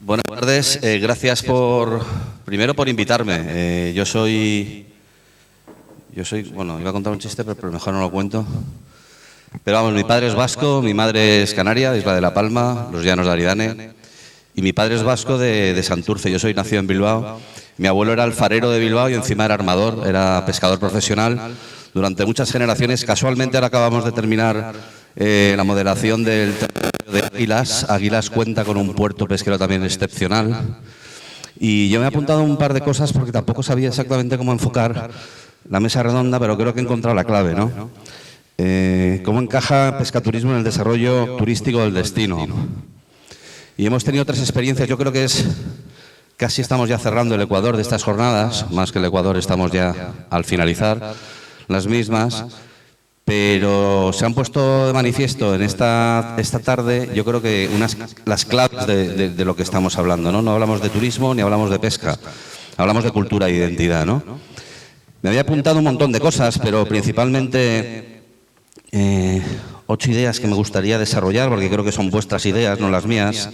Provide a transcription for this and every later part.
Buenas tardes, gracias primero por invitarme. Yo soy, bueno, iba a contar un chiste, pero mejor no lo cuento. Pero vamos, mi padre es vasco, mi madre es canaria, de Isla de la Palma, los llanos de Aridane, y mi padre es vasco de Santurce. Yo soy nacido en Bilbao. Mi abuelo era alfarero de Bilbao y encima era armador, era pescador profesional. Durante muchas generaciones, casualmente ahora acabamos de terminar la modelación del de Águilas. Águilas cuenta con un puerto pesquero también excepcional. Y yo me he apuntado un par de cosas porque tampoco sabía exactamente cómo enfocar la mesa redonda, pero creo que he encontrado la clave, ¿no? ¿Cómo encaja pescaturismo en el desarrollo turístico del destino? Y hemos tenido tres experiencias. Yo creo que casi estamos ya cerrando el ecuador de estas jornadas, más que el ecuador estamos ya al finalizar las mismas. Pero se han puesto de manifiesto en esta tarde, yo creo que las claves de lo que estamos hablando, ¿no? No hablamos de turismo ni hablamos de pesca, hablamos de cultura e identidad, ¿no? Me había apuntado un montón de cosas, pero principalmente 8 ideas que me gustaría desarrollar, porque creo que son vuestras ideas, no las mías.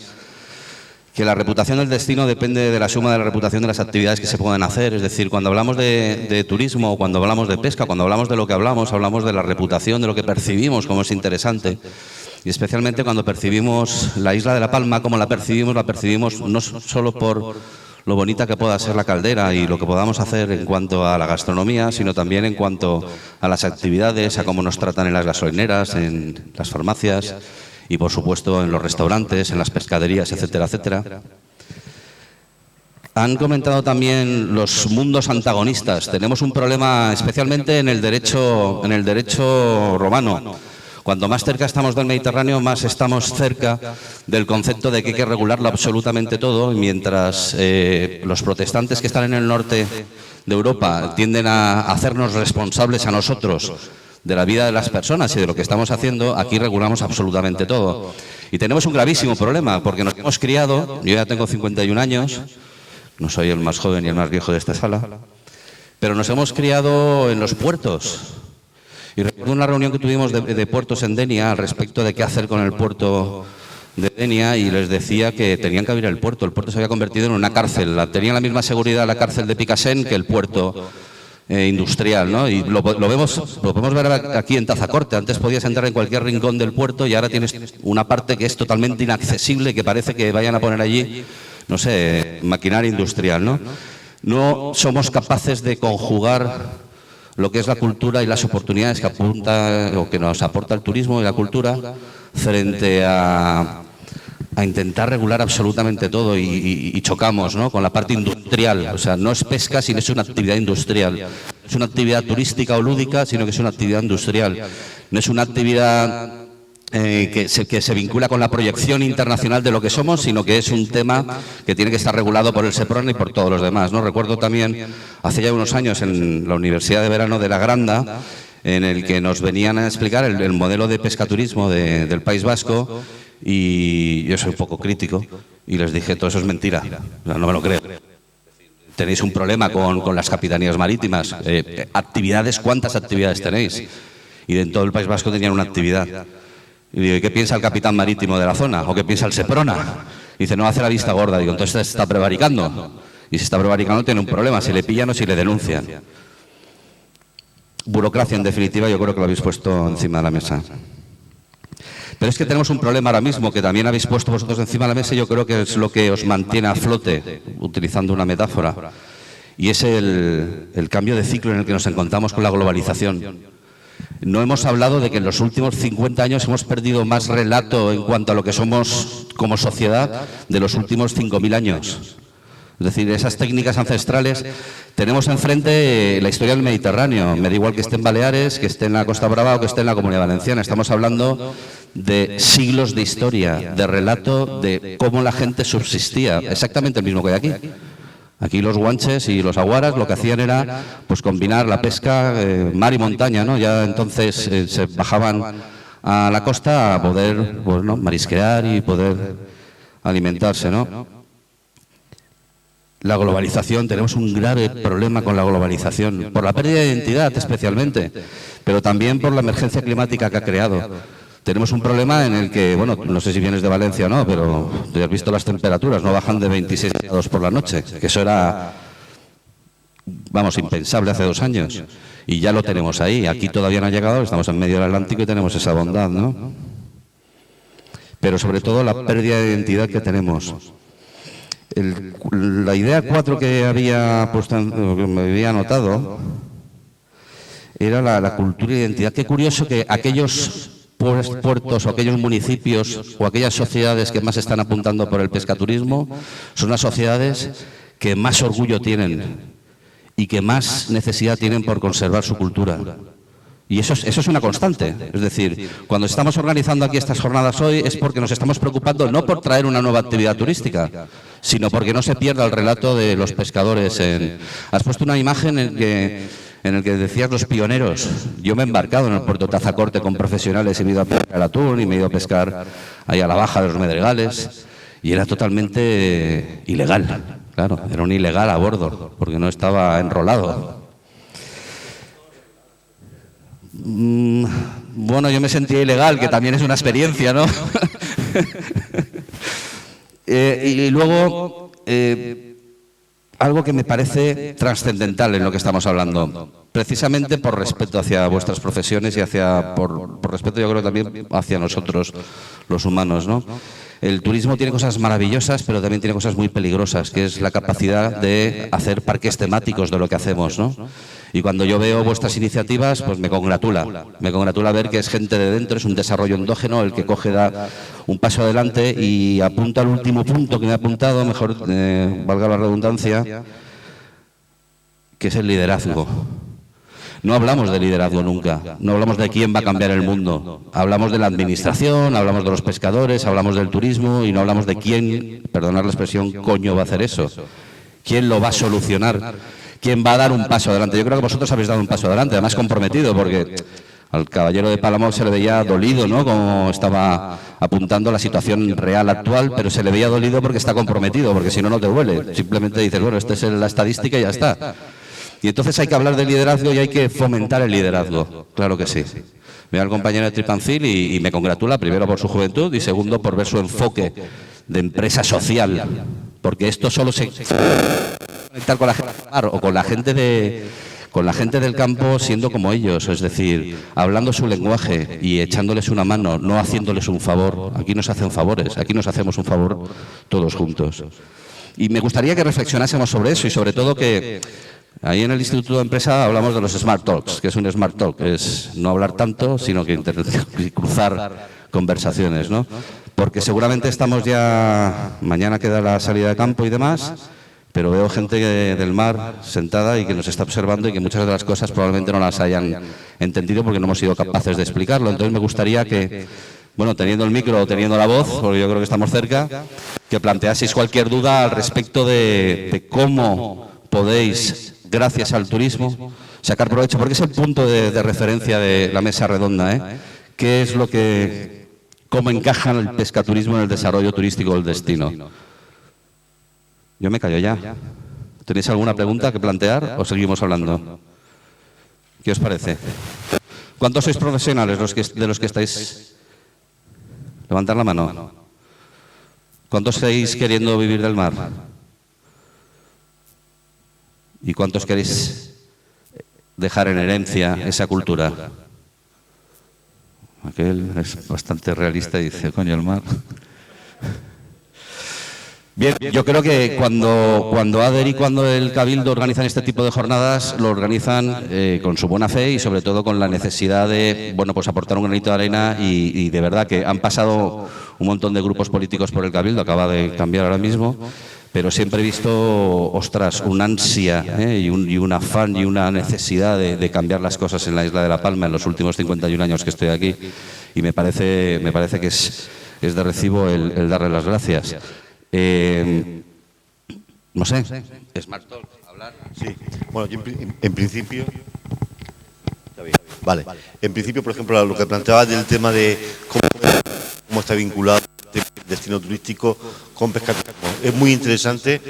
Que la reputación del destino depende de la suma de la reputación de las actividades que se pueden hacer. Es decir, cuando hablamos de turismo, cuando hablamos de pesca, cuando hablamos de lo que hablamos de la reputación, de lo que percibimos como es interesante. Y especialmente cuando percibimos la isla de La Palma, como la percibimos no solo por lo bonita que pueda ser la caldera y lo que podamos hacer en cuanto a la gastronomía, sino también en cuanto a las actividades, a cómo nos tratan en las gasolineras, en las farmacias, y por supuesto en los restaurantes, en las pescaderías, etcétera, etcétera. Han comentado también los mundos antagonistas. Tenemos un problema especialmente en el derecho romano. Cuanto más cerca estamos del Mediterráneo, más estamos cerca del concepto de que hay que regularlo absolutamente todo, y mientras los protestantes que están en el norte de Europa tienden a hacernos responsables a nosotros de la vida de las personas y de lo que estamos haciendo, aquí regulamos absolutamente todo. Y tenemos un gravísimo problema, porque nos hemos criado, yo ya tengo 51 años, no soy el más joven ni el más viejo de esta sala, pero nos hemos criado en los puertos. Y recuerdo una reunión que tuvimos de puertos en Denia al respecto de qué hacer con el puerto de Denia, y les decía que tenían que abrir el puerto. El puerto se había convertido en una cárcel. Tenía la misma seguridad la cárcel de Picassent que el puerto industrial, ¿no? Y lo podemos ver aquí en Tazacorte. Antes podías entrar en cualquier rincón del puerto y ahora tienes una parte que es totalmente inaccesible, que parece que vayan a poner allí, no sé, maquinaria industrial, ¿no? No somos capaces de conjugar lo que es la cultura y las oportunidades que apunta o que nos aporta el turismo y la cultura frente a intentar regular absolutamente todo, y chocamos, ¿no?, con la parte industrial. O sea, no es pesca, sino es una actividad industrial. No es una actividad turística o lúdica, sino que es una actividad industrial. No es una actividad que se vincula con la proyección internacional de lo que somos, sino que es un tema que tiene que estar regulado por el SEPRONA y por todos los demás, ¿no? Recuerdo también, hace ya unos años, en la Universidad de Verano de La Granda, en el que nos venían a explicar el modelo de pescaturismo del País Vasco. Y yo soy un poco crítico y les dije, todo eso es mentira, o sea, no me lo creo. Tenéis un problema con las capitanías marítimas. Actividades, ¿cuántas actividades tenéis? Y en todo el País Vasco tenían una actividad. Y digo, ¿y qué piensa el capitán marítimo de la zona? ¿O qué piensa el SEPRONA? Y dice, no, hace la vista gorda. Digo, entonces se está prevaricando. Y si está prevaricando tiene un problema, si le pillan o si le denuncian. Burocracia, en definitiva, yo creo que lo habéis puesto encima de la mesa. Pero es que tenemos un problema ahora mismo que también habéis puesto vosotros encima de la mesa, y yo creo que es lo que os mantiene a flote, utilizando una metáfora, y es el cambio de ciclo en el que nos encontramos con la globalización. No hemos hablado de que en los últimos 50 años hemos perdido más relato en cuanto a lo que somos como sociedad de los últimos 5.000 años. Es decir, esas técnicas ancestrales. Tenemos enfrente la historia del Mediterráneo. Me da igual que esté en Baleares, que esté en la Costa Brava o que esté en la Comunidad Valenciana. Estamos hablando de siglos de historia, de relato de cómo la gente subsistía. Exactamente el mismo que hay aquí. Aquí los guanches y los aguaras lo que hacían era pues combinar la pesca mar y montaña, ¿no? Ya entonces se bajaban a la costa a poder, pues, ¿no?, marisquear y poder alimentarse, ¿no? La globalización, tenemos un grave problema con la globalización, por la pérdida de identidad especialmente, pero también por la emergencia climática que ha creado. tenemos un problema en el que, bueno, no sé si vienes de Valencia o no, pero tú has visto las temperaturas, no bajan de 26 grados por la noche, que eso era, vamos, impensable hace 2 años. Y ya lo tenemos ahí. Aquí todavía no ha llegado, estamos en medio del Atlántico y tenemos esa bondad, ¿no? Pero sobre todo la pérdida de identidad que tenemos. La idea 4 que había puesto, que me había anotado, era la cultura y identidad. Qué curioso que aquellos puertos o aquellos municipios o aquellas sociedades que más están apuntando por el pescaturismo son las sociedades que más orgullo tienen y que más necesidad tienen por conservar su cultura. Y eso es una constante. Es decir, cuando estamos organizando aquí estas jornadas hoy es porque nos estamos preocupando no por traer una nueva actividad turística, sino porque no se pierda el relato de los pescadores. Has puesto una imagen en el que decías los pioneros. Yo me he embarcado en el puerto de Tazacorte con profesionales y me he ido a pescar el atún y me he ido a pescar ahí a la baja de los Medregales y era totalmente ilegal. Claro, era un ilegal a bordo porque no estaba enrolado. Bueno, yo me sentía ilegal, que también es una experiencia, ¿no? Y luego, algo que me parece trascendental en lo que estamos hablando, precisamente por respeto hacia vuestras profesiones y por respeto, yo creo, también hacia nosotros, los humanos, ¿no? El turismo tiene cosas maravillosas, pero también tiene cosas muy peligrosas, que es la capacidad de hacer parques temáticos de lo que hacemos, ¿no? Y cuando yo veo vuestras iniciativas, pues me congratula. Me congratula ver que es gente de dentro, es un desarrollo endógeno el que coge, da un paso adelante y apunta al último punto que me ha apuntado, mejor valga la redundancia, que es el liderazgo. No hablamos de liderazgo nunca, no hablamos de quién va a cambiar el mundo. Hablamos de la administración, hablamos de los pescadores, hablamos del turismo y no hablamos de quién, perdonad la expresión, coño va a hacer eso. ¿Quién lo va a solucionar? ¿Quién va a dar un paso adelante? Yo creo que vosotros habéis dado un paso adelante, además comprometido, porque al caballero de Palamón se le veía dolido, ¿no? Como estaba apuntando la situación real actual, pero se le veía dolido porque está comprometido, porque si no, no te duele. Simplemente dices, bueno, esta es la estadística y ya está. Y entonces hay que hablar de liderazgo y hay que fomentar el liderazgo, claro que sí. Veo al compañero de Tripancil y me congratula, primero por su juventud y segundo por ver su enfoque de empresa social, porque esto solo se conectar con la gente del mar o con la gente del campo siendo como ellos, es decir, hablando su lenguaje y echándoles una mano, no haciéndoles un favor. Aquí nos hacen favores, aquí nos hacemos un favor todos juntos. Y me gustaría que reflexionásemos sobre eso y sobre todo que ahí en el Instituto de Empresa hablamos de los Smart Talks, que es un Smart Talk, es no hablar tanto, sino que cruzar conversaciones, ¿no? Porque seguramente estamos ya, mañana queda la salida de campo y demás, pero veo gente del mar sentada y que nos está observando y que muchas de las cosas probablemente no las hayan entendido porque no hemos sido capaces de explicarlo. Entonces me gustaría que, bueno, teniendo el micro o teniendo la voz, porque yo creo que estamos cerca, que planteaseis cualquier duda al respecto de cómo podéis, gracias al turismo, sacar provecho, porque es el punto de referencia de la mesa redonda, ¿eh? ¿Qué es lo que, cómo encaja el pescaturismo en el desarrollo turístico del destino? Yo me callo ya. ¿Tenéis alguna pregunta que plantear o seguimos hablando? ¿Qué os parece? ¿Cuántos sois profesionales de los que estáis? Levantar la mano. ¿Cuántos estáis queriendo vivir del mar? ¿Y cuántos queréis dejar en herencia esa cultura? Aquel es bastante realista y dice, coño, el mar. Bien, yo creo que cuando ADER y cuando el Cabildo organizan este tipo de jornadas, lo organizan con su buena fe y sobre todo con la necesidad de, bueno, pues aportar un granito de arena y de verdad que han pasado un montón de grupos políticos por el Cabildo, acaba de cambiar ahora mismo, pero siempre he visto, ostras, una ansia y un afán y una necesidad de cambiar las cosas en la isla de La Palma en los últimos 51 años que estoy aquí y me parece que es de recibo el darle las gracias. No sé, Smart Talk, hablar. Sí, bueno, yo en principio... Vale, en principio, por ejemplo, lo que planteaba del tema de cómo está vinculado el destino turístico con pescaturismo, es muy interesante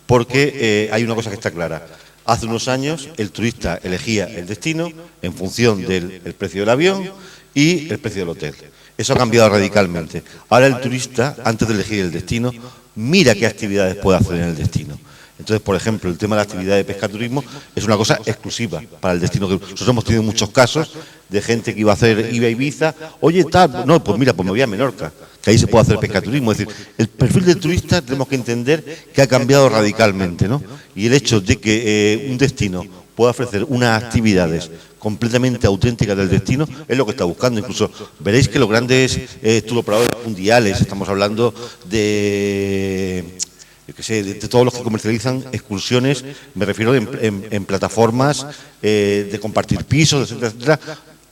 porque hay una cosa que está clara. Hace unos años el turista elegía el destino en función del precio del avión y el precio del hotel. Eso ha cambiado radicalmente. Ahora el turista, antes de elegir el destino, mira qué actividades puede hacer en el destino. Entonces, por ejemplo, el tema de la actividad de pescaturismo es una cosa exclusiva para el destino. Nosotros hemos tenido muchos casos de gente que iba a Ibiza, oye, tal, no, pues mira, pues me voy a Menorca, que ahí se puede hacer pescaturismo. Es decir, el perfil del turista tenemos que entender que ha cambiado radicalmente, ¿no? Y el hecho de que un destino pueda ofrecer unas actividades completamente auténticas del destino es lo que está buscando. Incluso veréis que los grandes turoperadores mundiales, estamos hablando de... yo qué sé, de todos los que comercializan excursiones, me refiero en plataformas de compartir pisos, etcétera, etcétera,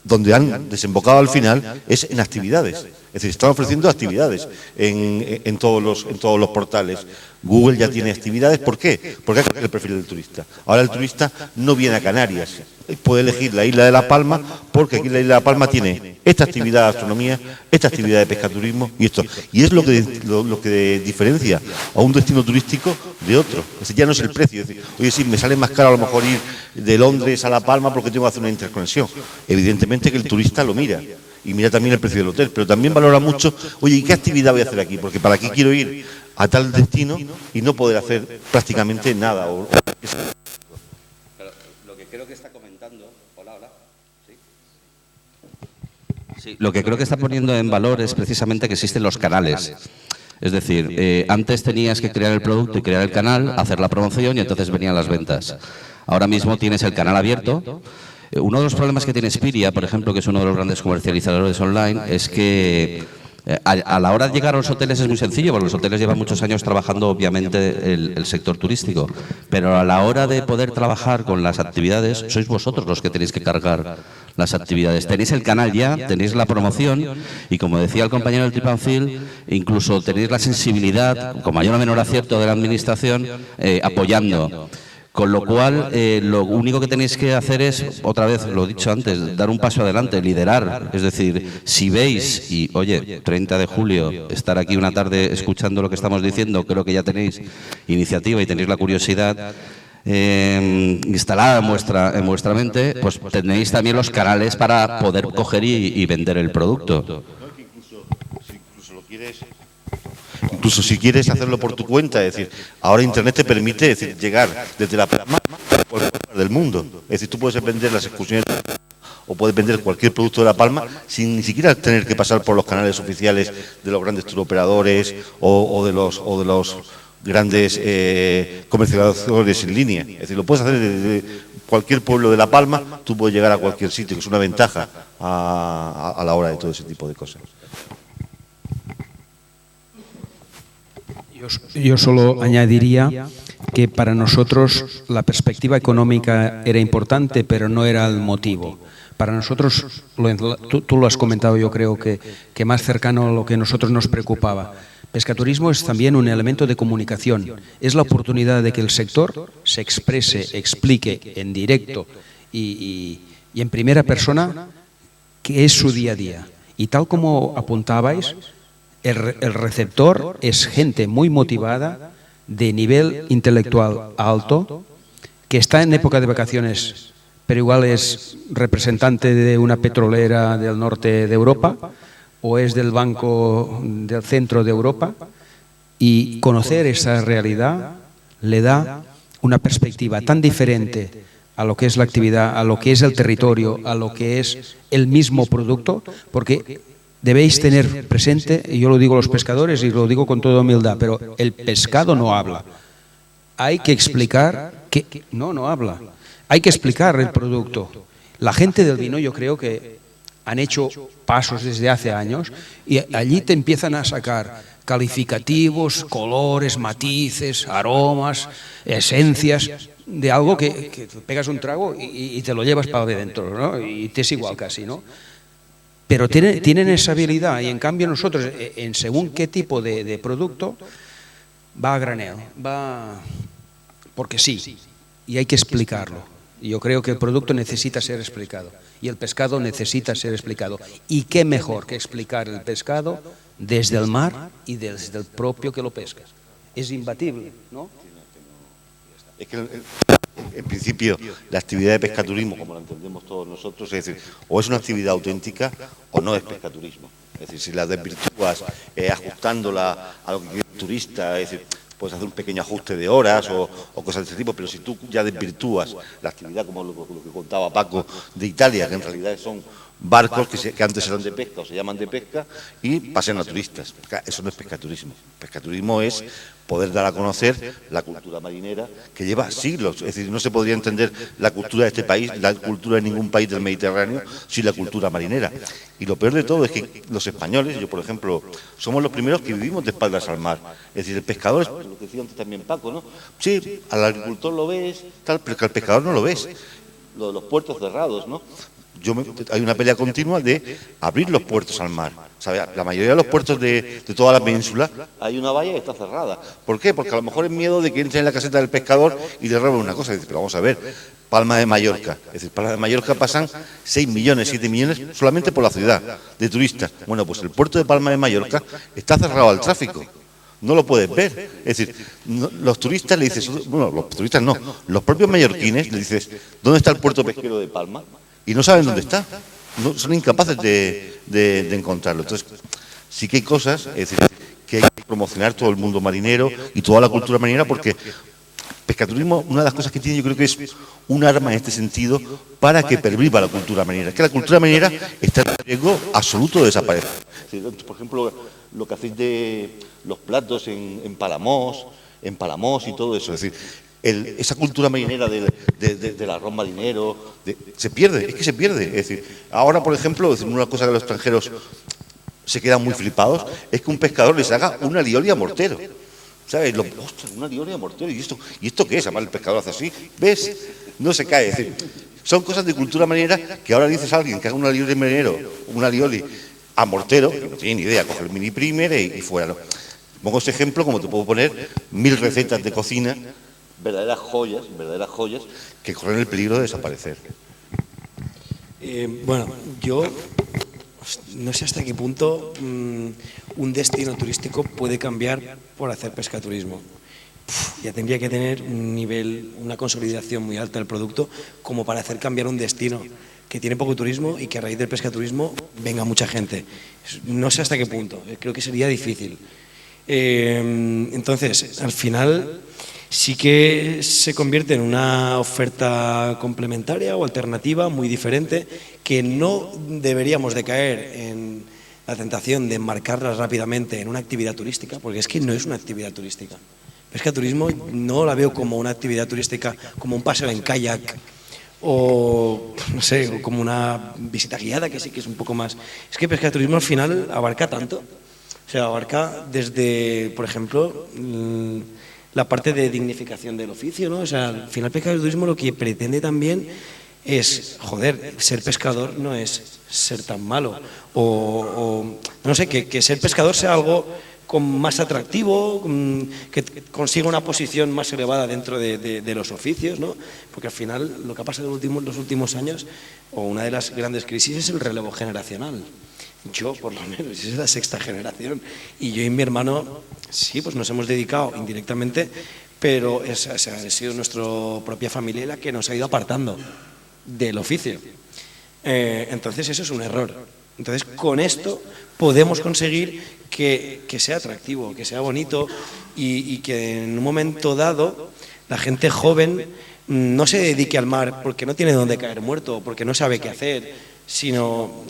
donde han desembocado al final es en actividades. Es decir, están ofreciendo actividades en todos los portales. Google ya tiene actividades. ¿Por qué? Porque ha cambiado el perfil del turista. Ahora el turista no viene a Canarias. Puede elegir la isla de La Palma porque aquí la isla de La Palma tiene esta actividad de astronomía, esta actividad de pescaturismo y esto. Y es lo que diferencia a un destino turístico de otro. Es decir, ya no es el precio. Es decir, oye, sí, me sale más caro a lo mejor ir de Londres a La Palma porque tengo que hacer una interconexión. Evidentemente que el turista lo mira. Y mira también el precio del hotel, pero también valora mucho, oye, ¿y qué actividad voy a hacer aquí? Porque para aquí quiero ir a tal destino y no poder hacer prácticamente nada. Pero lo que creo que está comentando... Hola, hola. Sí, lo que creo que está poniendo en valor es precisamente que existen los canales. Es decir, antes tenías que crear el producto y crear el canal, hacer la promoción y entonces venían las ventas. Ahora mismo tienes el canal abierto. Uno de los problemas que tiene Expedia, por ejemplo, que es uno de los grandes comercializadores online, es que a la hora de llegar a los hoteles es muy sencillo, porque los hoteles llevan muchos años trabajando, obviamente, el sector turístico. Pero a la hora de poder trabajar con las actividades, sois vosotros los que tenéis que cargar las actividades. Tenéis el canal ya, tenéis la promoción y, como decía el compañero del Trip and Field, incluso tenéis la sensibilidad, con mayor o menor acierto de la Administración, apoyando. Con lo cual, lo único que tenéis que hacer es, otra vez, lo he dicho antes, dar un paso adelante, liderar. Es decir, si veis, y oye, 30 de julio, estar aquí una tarde escuchando lo que estamos diciendo, creo que ya tenéis iniciativa y tenéis la curiosidad instalada en vuestra mente, pues tenéis también los canales para poder coger y vender el producto. Incluso si quieres hacerlo por tu cuenta, es decir, ahora Internet te permite llegar desde la Palma a cualquier lugar del mundo. Es decir, tú puedes vender las excursiones o puedes vender cualquier producto de La Palma sin ni siquiera tener que pasar por los canales oficiales de los grandes turoperadores o de los grandes comercializadores en línea. Es decir, lo puedes hacer desde cualquier pueblo de La Palma, tú puedes llegar a cualquier sitio, que es una ventaja a la hora de todo ese tipo de cosas. Yo solo añadiría que para nosotros la perspectiva económica era importante, pero no era el motivo. Para nosotros, tú lo has comentado, yo creo que más cercano a lo que a nosotros nos preocupaba. Pescaturismo es también un elemento de comunicación. Es la oportunidad de que el sector se exprese, explique en directo y en primera persona qué es su día a día. Y tal como apuntabais, el receptor es gente muy motivada, de nivel intelectual alto, que está en época de vacaciones, pero igual es representante de una petrolera del norte de Europa o es del Banco del Centro de Europa, y conocer esa realidad le da una perspectiva tan diferente a lo que es la actividad, a lo que es el territorio, a lo que es el mismo producto, porque debéis tener presente, y yo lo digo a los pescadores y lo digo con toda humildad, pero el pescado no habla. Hay que explicar que no habla. Hay que explicar el producto. La gente del vino, yo creo que han hecho pasos desde hace años y allí te empiezan a sacar calificativos, colores, matices, aromas, esencias de algo que pegas un trago y te lo llevas para adentro, ¿no? Y te es igual casi, ¿no? Pero tienen esa habilidad y en cambio nosotros, en según qué tipo de producto, va a granel, porque sí, y hay que explicarlo. Yo creo que el producto necesita ser explicado y el pescado necesita ser explicado. ¿Y qué mejor que explicar el pescado desde el mar y desde el propio que lo pesca? Es imbatible, ¿no? Es que en principio, la actividad de pescaturismo, como la entendemos todos nosotros, es decir, o es una actividad auténtica o no es pescaturismo. Es decir, si la desvirtúas ajustándola a lo que quiere el turista, es decir, puedes hacer un pequeño ajuste de horas o cosas de ese tipo, pero si tú ya desvirtúas la actividad, como lo que contaba Paco, de Italia, que en realidad son barcos que antes eran de pesca o se llaman de pesca y pasean a turistas. Eso no es pescaturismo. Pescaturismo es poder dar a conocer la cultura marinera que lleva siglos. Es decir, no se podría entender la cultura de este país, la cultura de ningún país del Mediterráneo, sin la cultura marinera. Y lo peor de todo es que los españoles, yo por ejemplo, somos los primeros que vivimos de espaldas al mar. Es decir, el pescador, lo que decía antes también Paco, ¿no? Sí, al agricultor lo ves, tal, pero que al pescador no lo ves. Lo de los puertos cerrados, ¿no? Hay una pelea continua de abrir los puertos al mar. ¿Sabe? La mayoría de los puertos de toda la península hay una valla que está cerrada. ¿Por qué? Porque a lo mejor es miedo de que entre en la caseta del pescador y le roben una cosa. Pero vamos a ver, Palma de Mallorca. Es decir, Palma de Mallorca pasan 6 millones, 7 millones solamente por la ciudad de turistas. Bueno, pues el puerto de Palma de Mallorca está cerrado al tráfico. No lo puedes ver. Es decir, los turistas le dices, bueno, los turistas no, los propios mallorquines le dices, ¿dónde está el puerto pesquero de Palma? Y no saben dónde está, no, son incapaces de encontrarlo. Entonces, sí que hay cosas, es decir, que hay que promocionar todo el mundo marinero y toda la cultura marinera, porque pescaturismo, una de las cosas que tiene, yo creo que es un arma en este sentido para que perviva la cultura marinera. Es que la cultura marinera está en riesgo absoluto de desaparecer. Por ejemplo, lo que hacéis de los platos en Palamós y todo eso, es decir, esa cultura marinera del arroz marinero se pierde, es que se pierde. Es decir, ahora, por ejemplo, una cosa que los extranjeros se quedan muy flipados es que un pescador les haga una alioli a mortero. ¿Sabes? ¡Ostras, una alioli a mortero! ¿Y esto qué es? Además, el pescador hace así, ¿ves? No se cae. Es decir, son cosas de cultura marinera que ahora dices a alguien que haga una alioli marinero, una alioli a mortero, que no tiene ni idea, coge el mini primer y fuera, ¿no? Pongo ese ejemplo, como te puedo poner 1000 recetas de cocina, verdaderas joyas, que corren el peligro de desaparecer. Bueno, yo no sé hasta qué punto un destino turístico puede cambiar por hacer pescaturismo. Ya tendría que tener un nivel, una consolidación muy alta del producto como para hacer cambiar un destino que tiene poco turismo y que a raíz del pescaturismo venga mucha gente. No sé hasta qué punto, creo que sería difícil. Entonces, al final sí que se convierte en una oferta complementaria o alternativa muy diferente, que no deberíamos de caer en la tentación de enmarcarla rápidamente en una actividad turística, porque es que no es una actividad turística. Pescaturismo no la veo como una actividad turística, como un paseo en kayak o, no sé, o como una visita guiada, que sí que es un poco más. Es que pescaturismo al final abarca tanto. O sea, abarca desde, por ejemplo, la parte de dignificación del oficio, ¿no? O sea, al final el pescaturismo lo que pretende también es, joder, ser pescador no es ser tan malo. O no sé, que ser pescador sea algo más atractivo, que consiga una posición más elevada dentro de los oficios, ¿no? Porque al final lo que ha pasado en los últimos años, o una de las grandes crisis, es el relevo generacional. Yo, por lo menos, es la 6ª generación. Y yo y mi hermano, sí, pues nos hemos dedicado indirectamente, pero ha sido nuestra propia familia la que nos ha ido apartando del oficio. Entonces, eso es un error. Entonces, con esto podemos conseguir que sea atractivo, que sea bonito y que en un momento dado la gente joven no se dedique al mar porque no tiene dónde caer muerto, porque no sabe qué hacer, sino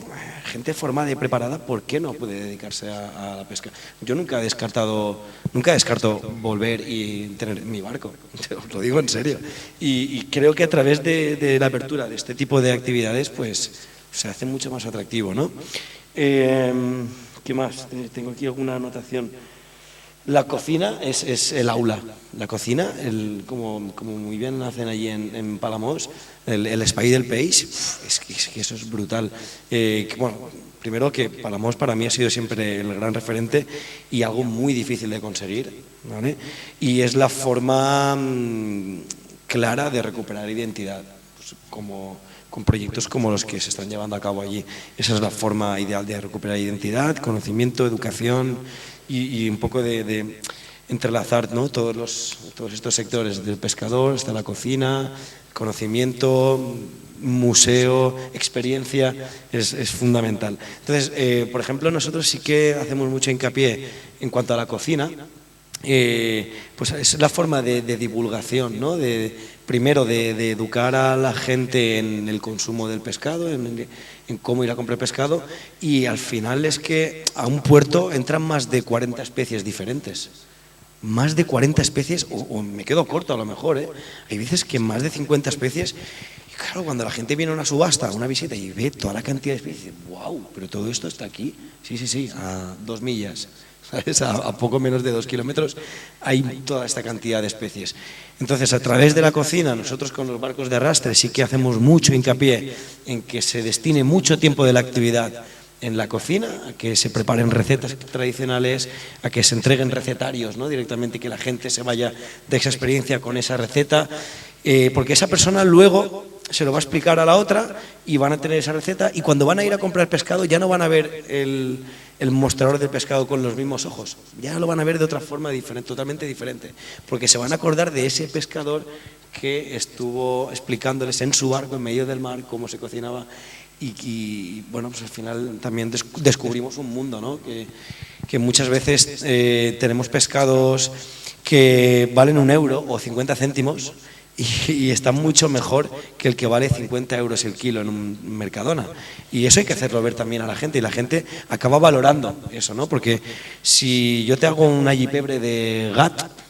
gente formada y preparada, ¿por qué no puede dedicarse a la pesca? Yo nunca descarto volver y tener mi barco, os lo digo en serio. Y creo que a través de la apertura de este tipo de actividades, pues se hace mucho más atractivo, ¿no? ¿Qué más? Tengo aquí alguna anotación. La cocina es el aula. La cocina, como muy bien hacen allí en Palamós, el espai del peix, es que eso es brutal. Bueno, primero que Palamós para mí ha sido siempre el gran referente y algo muy difícil de conseguir, ¿vale? Y es la forma clara de recuperar identidad, pues, con proyectos como los que se están llevando a cabo allí. Esa es la forma ideal de recuperar identidad, conocimiento, educación y un poco de entrelazar, ¿no?, todos estos sectores, del pescador hasta la cocina, conocimiento, museo, experiencia, es fundamental. Entonces, por ejemplo, nosotros sí que hacemos mucho hincapié en cuanto a la cocina. Pues es la forma de divulgación, ¿no? Primero de educar a la gente en el consumo del pescado, en cómo ir a comprar pescado, y al final es que a un puerto entran más de 40 especies diferentes. Más de 40 especies, o me quedo corto a lo mejor, ¿eh? Hay veces que más de 50 especies. Y claro, cuando la gente viene a una subasta, a una visita y ve toda la cantidad de especies, dice, wow, pero todo esto está aquí. Sí, a 2 millas. ¿Sabes? A poco menos de 2 kilómetros hay toda esta cantidad de especies. Entonces, a través de la cocina, nosotros con los barcos de arrastre sí que hacemos mucho hincapié en que se destine mucho tiempo de la actividad en la cocina, a que se preparen recetas tradicionales, a que se entreguen recetarios, ¿no?, directamente, que la gente se vaya de esa experiencia con esa receta, porque esa persona luego se lo va a explicar a la otra y van a tener esa receta, y cuando van a ir a comprar pescado ya no van a ver el mostrador del pescado con los mismos ojos, ya lo van a ver de otra forma diferente, totalmente diferente, porque se van a acordar de ese pescador que estuvo explicándoles en su barco en medio del mar cómo se cocinaba. Y bueno, pues al final también descubrimos un mundo, ¿no?, que muchas veces tenemos pescados que valen 1 euro o 50 céntimos y está mucho mejor que el que vale 50 euros el kilo en un Mercadona. Y eso hay que hacerlo ver también a la gente, y la gente acaba valorando eso, ¿no? Porque si yo te hago un allipebre de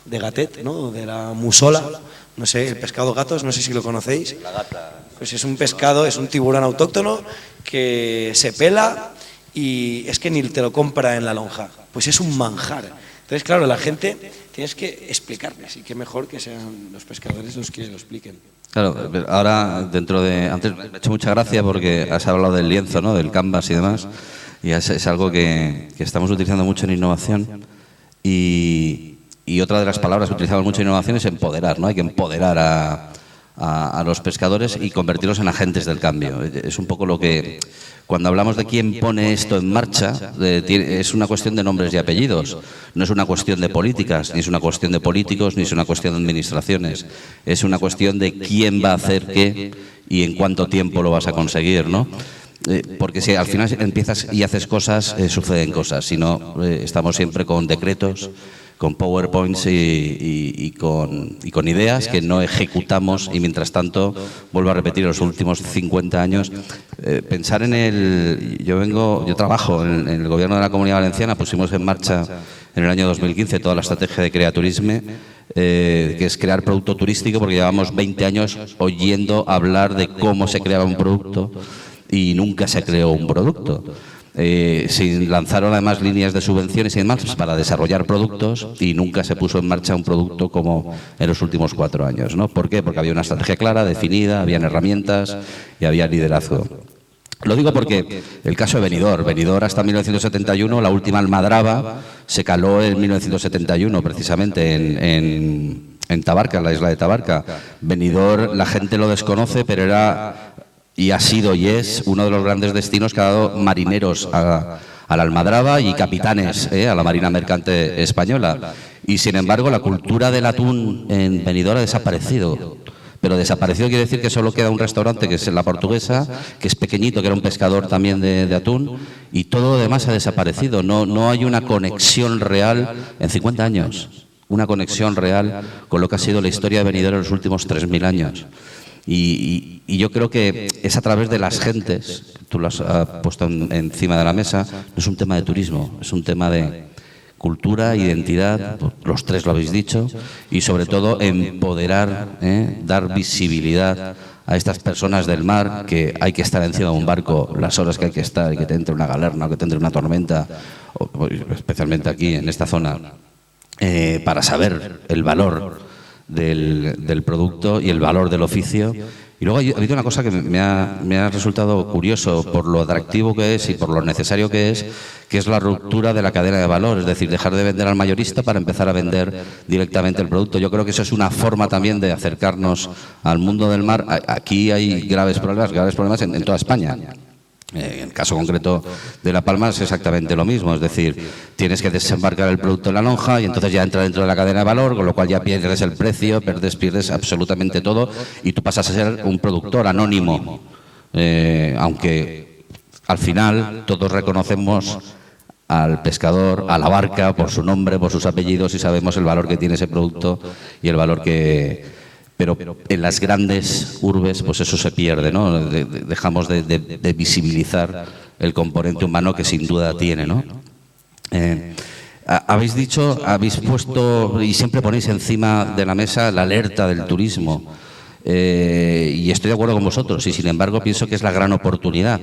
gatet, ¿no?, de la musola, no sé, el pescado gatos, no sé si lo conocéis. La gata. Pues es un pescado, es un tiburón autóctono que se pela y es que ni te lo compra en la lonja, pues es un manjar. Entonces, claro, la gente tienes que explicarles, y qué mejor que sean los pescadores los que lo expliquen. Claro, ahora antes me ha hecho mucha gracia porque has hablado del lienzo, ¿no?, del canvas y demás, y es algo que estamos utilizando mucho en innovación, y otra de las palabras que utilizamos mucho en innovación es empoderar, ¿no? Hay que empoderar a los pescadores y convertirlos en agentes del cambio. Es un poco lo que, cuando hablamos de quién pone esto en marcha, es una cuestión de nombres y apellidos, no es una cuestión de políticas, ni es una cuestión de políticos, ni es una cuestión de administraciones, es una cuestión de quién va a hacer qué y en cuánto tiempo lo vas a conseguir, ¿no? Porque si al final empiezas y haces cosas, suceden cosas, si no, estamos siempre con decretos, con PowerPoints y con ideas que no ejecutamos, y mientras tanto, vuelvo a repetir, los últimos 50 años, pensar en yo trabajo en el gobierno de la Comunidad Valenciana, pusimos en marcha en el año 2015 toda la estrategia de Creaturisme, que es crear producto turístico, porque llevamos 20 años oyendo hablar de cómo se creaba un producto y nunca se creó un producto. Se lanzaron además líneas de subvenciones y demás para desarrollar productos, y nunca se puso en marcha un producto como en los últimos 4 años, ¿no? ¿Por qué? Porque había una estrategia clara, definida, habían herramientas y había liderazgo. Lo digo porque el caso de Benidorm hasta 1971, la última almadraba se caló en 1971 precisamente en Tabarca, en la isla de Tabarca. Benidorm, la gente lo desconoce, pero era y ha sido y es uno de los grandes destinos que ha dado marineros a la almadraba y capitanes a la Marina Mercante Española. Y sin embargo, la cultura del atún en Benidorm ha desaparecido. Pero desaparecido quiere decir que solo queda un restaurante, que es La Portuguesa, que es pequeñito, que era un pescador también de atún, y todo lo demás ha desaparecido. No hay una conexión real en 50 años, una conexión real con lo que ha sido la historia de Benidorm en los últimos 3.000 años. Y yo creo que es a través de las gentes, tú lo has puesto encima de la mesa, no es un tema de turismo, es un tema de cultura, identidad, los tres lo habéis dicho, y sobre todo empoderar, dar visibilidad a estas personas del mar, que hay que estar encima de un barco las horas que hay que estar, y que te entre una galerna o que te entre una tormenta, especialmente aquí en esta zona, para saber el valor del producto y el valor del oficio. Y luego ha habido una cosa que me ha resultado curioso por lo atractivo que es y por lo necesario que es la ruptura de la cadena de valor, es decir, dejar de vender al mayorista para empezar a vender directamente el producto. Yo creo que eso es una forma también de acercarnos al mundo del mar. Aquí hay graves problemas en toda España. En el caso concreto de La Palma es exactamente lo mismo, es decir, tienes que desembarcar el producto en la lonja y entonces ya entra dentro de la cadena de valor, con lo cual ya pierdes el precio, pierdes absolutamente todo y tú pasas a ser un productor anónimo, aunque al final todos reconocemos al pescador, a la barca, por su nombre, por sus apellidos y sabemos el valor que tiene ese producto y el valor que... Pero en las grandes urbes pues eso se pierde, ¿no? Dejamos de visibilizar el componente humano que sin duda tiene, ¿no? Habéis dicho, habéis puesto y siempre ponéis encima de la mesa la alerta del turismo y estoy de acuerdo con vosotros y sin embargo pienso que es la gran oportunidad.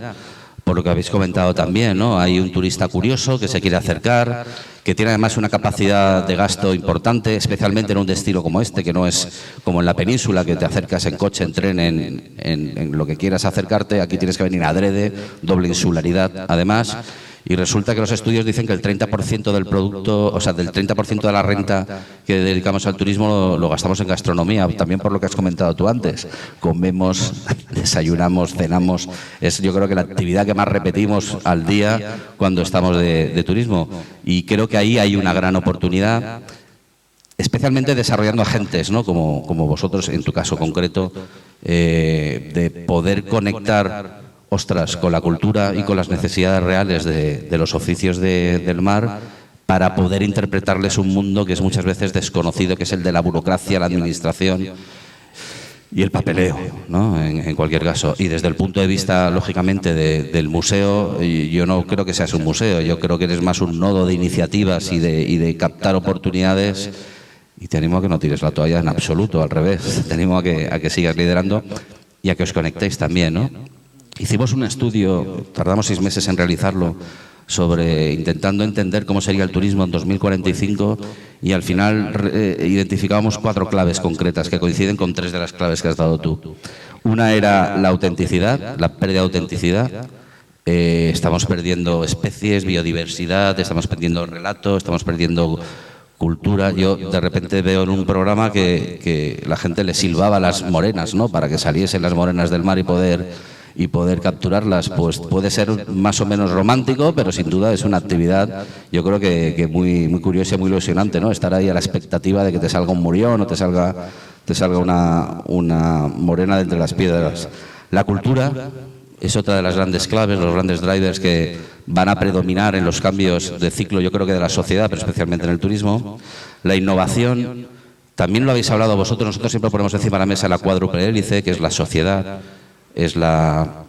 Por lo que habéis comentado también, ¿no? Hay un turista curioso que se quiere acercar, que tiene además una capacidad de gasto importante, especialmente en un destino como este, que no es como en la península, que te acercas en coche, en tren, en lo que quieras acercarte. Aquí tienes que venir adrede, doble insularidad, además. Y resulta que los estudios dicen que el 30% del producto, o sea, del 30% de la renta que dedicamos al turismo lo gastamos en gastronomía, también por lo que has comentado tú antes. Comemos, desayunamos, cenamos. Es yo creo que la actividad que más repetimos al día cuando estamos de turismo. Y creo que ahí hay una gran oportunidad, especialmente desarrollando agentes, ¿no? Como vosotros, en tu caso concreto, de poder conectar... ostras, con la cultura y con las necesidades reales de los oficios del mar para poder interpretarles un mundo que es muchas veces desconocido, que es el de la burocracia, la administración y el papeleo, ¿no? En cualquier caso. Y desde el punto de vista, lógicamente, del museo, yo no creo que seas un museo, yo creo que eres más un nodo de iniciativas y de captar oportunidades. Y te animo a que no tires la toalla en absoluto, al revés. Te animo a que sigas liderando y a que os conectéis también, ¿no? Hicimos un estudio, tardamos 6 meses en realizarlo, sobre intentando entender cómo sería el turismo en 2045 y al final identificábamos 4 claves concretas que coinciden con 3 de las claves que has dado tú. Una era la autenticidad, la pérdida de autenticidad. Estamos perdiendo especies, biodiversidad, estamos perdiendo relato, estamos perdiendo cultura. Yo de repente veo en un programa que la gente le silbaba a las morenas, ¿no? Para que saliesen las morenas del mar y poder capturarlas. Pues puede ser más o menos romántico, pero sin duda es una actividad, yo creo que muy, muy curiosa y muy ilusionante, ¿no? Estar ahí a la expectativa de que te salga un murión o te salga una morena de entre las piedras. La cultura es otra de las grandes claves, los grandes drivers que van a predominar en los cambios de ciclo, yo creo que de la sociedad, pero especialmente en el turismo. La innovación, también lo habéis hablado vosotros, nosotros siempre ponemos encima de la mesa la cuádruple hélice, que es la sociedad, es la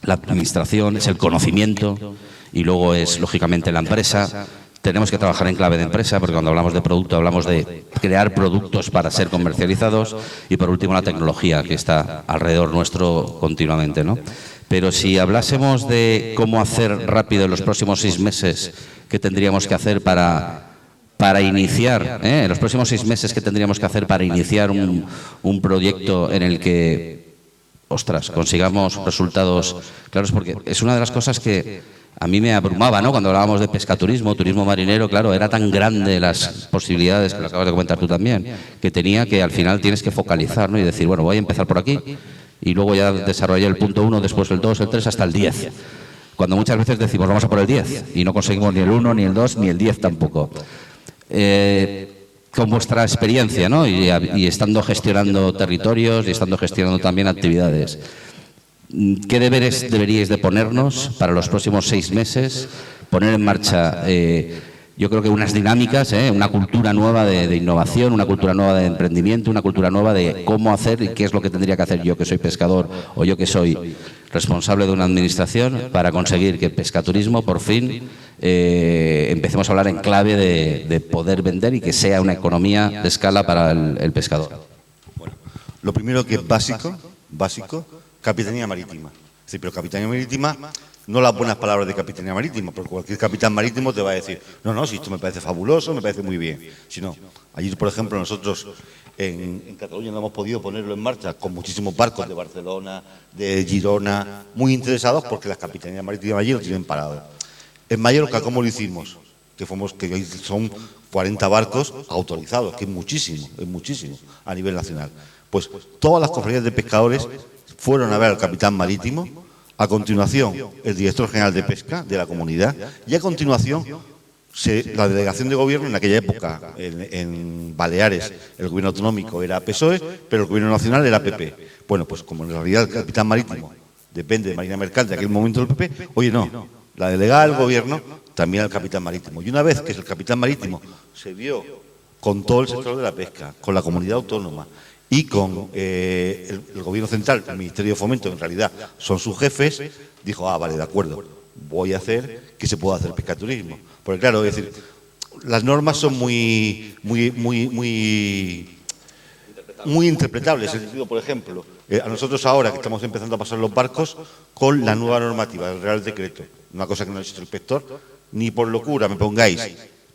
administración, es el conocimiento y luego es, lógicamente, la empresa. Tenemos que trabajar en clave de empresa, porque cuando hablamos de producto hablamos de crear productos para ser comercializados y, por último, la tecnología, que está alrededor nuestro continuamente, ¿no? Pero si hablásemos de cómo hacer rápido en los próximos 6 meses, ¿qué tendríamos que hacer para iniciar, en los próximos 6 meses, qué tendríamos que hacer para iniciar un proyecto en el que, ostras, consigamos resultados claros? Porque es una de las cosas que a mí me abrumaba, ¿no? Cuando hablábamos de pescaturismo, turismo marinero, claro, era tan grande las posibilidades, que lo acabas de comentar tú también, que tenía que al final tienes que focalizar, ¿no? Y decir, bueno, voy a empezar por aquí y luego ya desarrollar el punto 1, después el 2, el 3, hasta el 10. Cuando muchas veces decimos, vamos a por el 10 y no conseguimos ni el 1, ni el 2, ni el 10 tampoco. Con vuestra experiencia, ¿no? Y estando gestionando territorios y estando gestionando también actividades, ¿qué deberes deberíais de ponernos para los próximos 6 meses? Poner en marcha, yo creo que unas dinámicas, una cultura nueva de innovación, una cultura nueva de emprendimiento, una cultura nueva de cómo hacer y qué es lo que tendría que hacer yo, que soy pescador, o yo que soy responsable de una administración, para conseguir que el pescaturismo, por fin, empecemos a hablar en clave de poder vender y que sea una economía de escala para el pescador. Bueno, lo primero que es básico, Capitanía Marítima. Sí, pero Capitanía Marítima, no las buenas palabras de Capitanía Marítima, porque cualquier capitán marítimo te va a decir, no, si esto me parece fabuloso, me parece muy bien. Si no, allí, por ejemplo, nosotros en Cataluña no hemos podido ponerlo en marcha con muchísimos barcos de Barcelona, de Girona, muy interesados porque las capitanías marítimas allí lo tienen parado. En Mallorca, ¿cómo lo hicimos? Que son 40 barcos autorizados, que es muchísimo a nivel nacional. Pues todas las cofradías de pescadores fueron a ver al capitán marítimo A continuación, el director general de pesca de la comunidad y a continuación la delegación de gobierno. En aquella época en Baleares el gobierno autonómico era PSOE, pero el gobierno nacional era PP. Bueno, pues como en realidad el capitán marítimo depende de Marina Mercante en aquel momento del PP, oye, no, la delegada del gobierno también al capitán marítimo. Y una vez que el capitán marítimo se vio con todo el sector de la pesca, con la comunidad autónoma y con el gobierno central, el Ministerio de Fomento, en realidad son sus jefes, dijo, vale, de acuerdo, voy a hacer que se pueda hacer pescaturismo. Porque claro, es decir, las normas son muy interpretables. En el sentido, por ejemplo, a nosotros ahora que estamos empezando a pasar los barcos con la nueva normativa, el Real Decreto, una cosa que no ha hecho el inspector, ni por locura me pongáis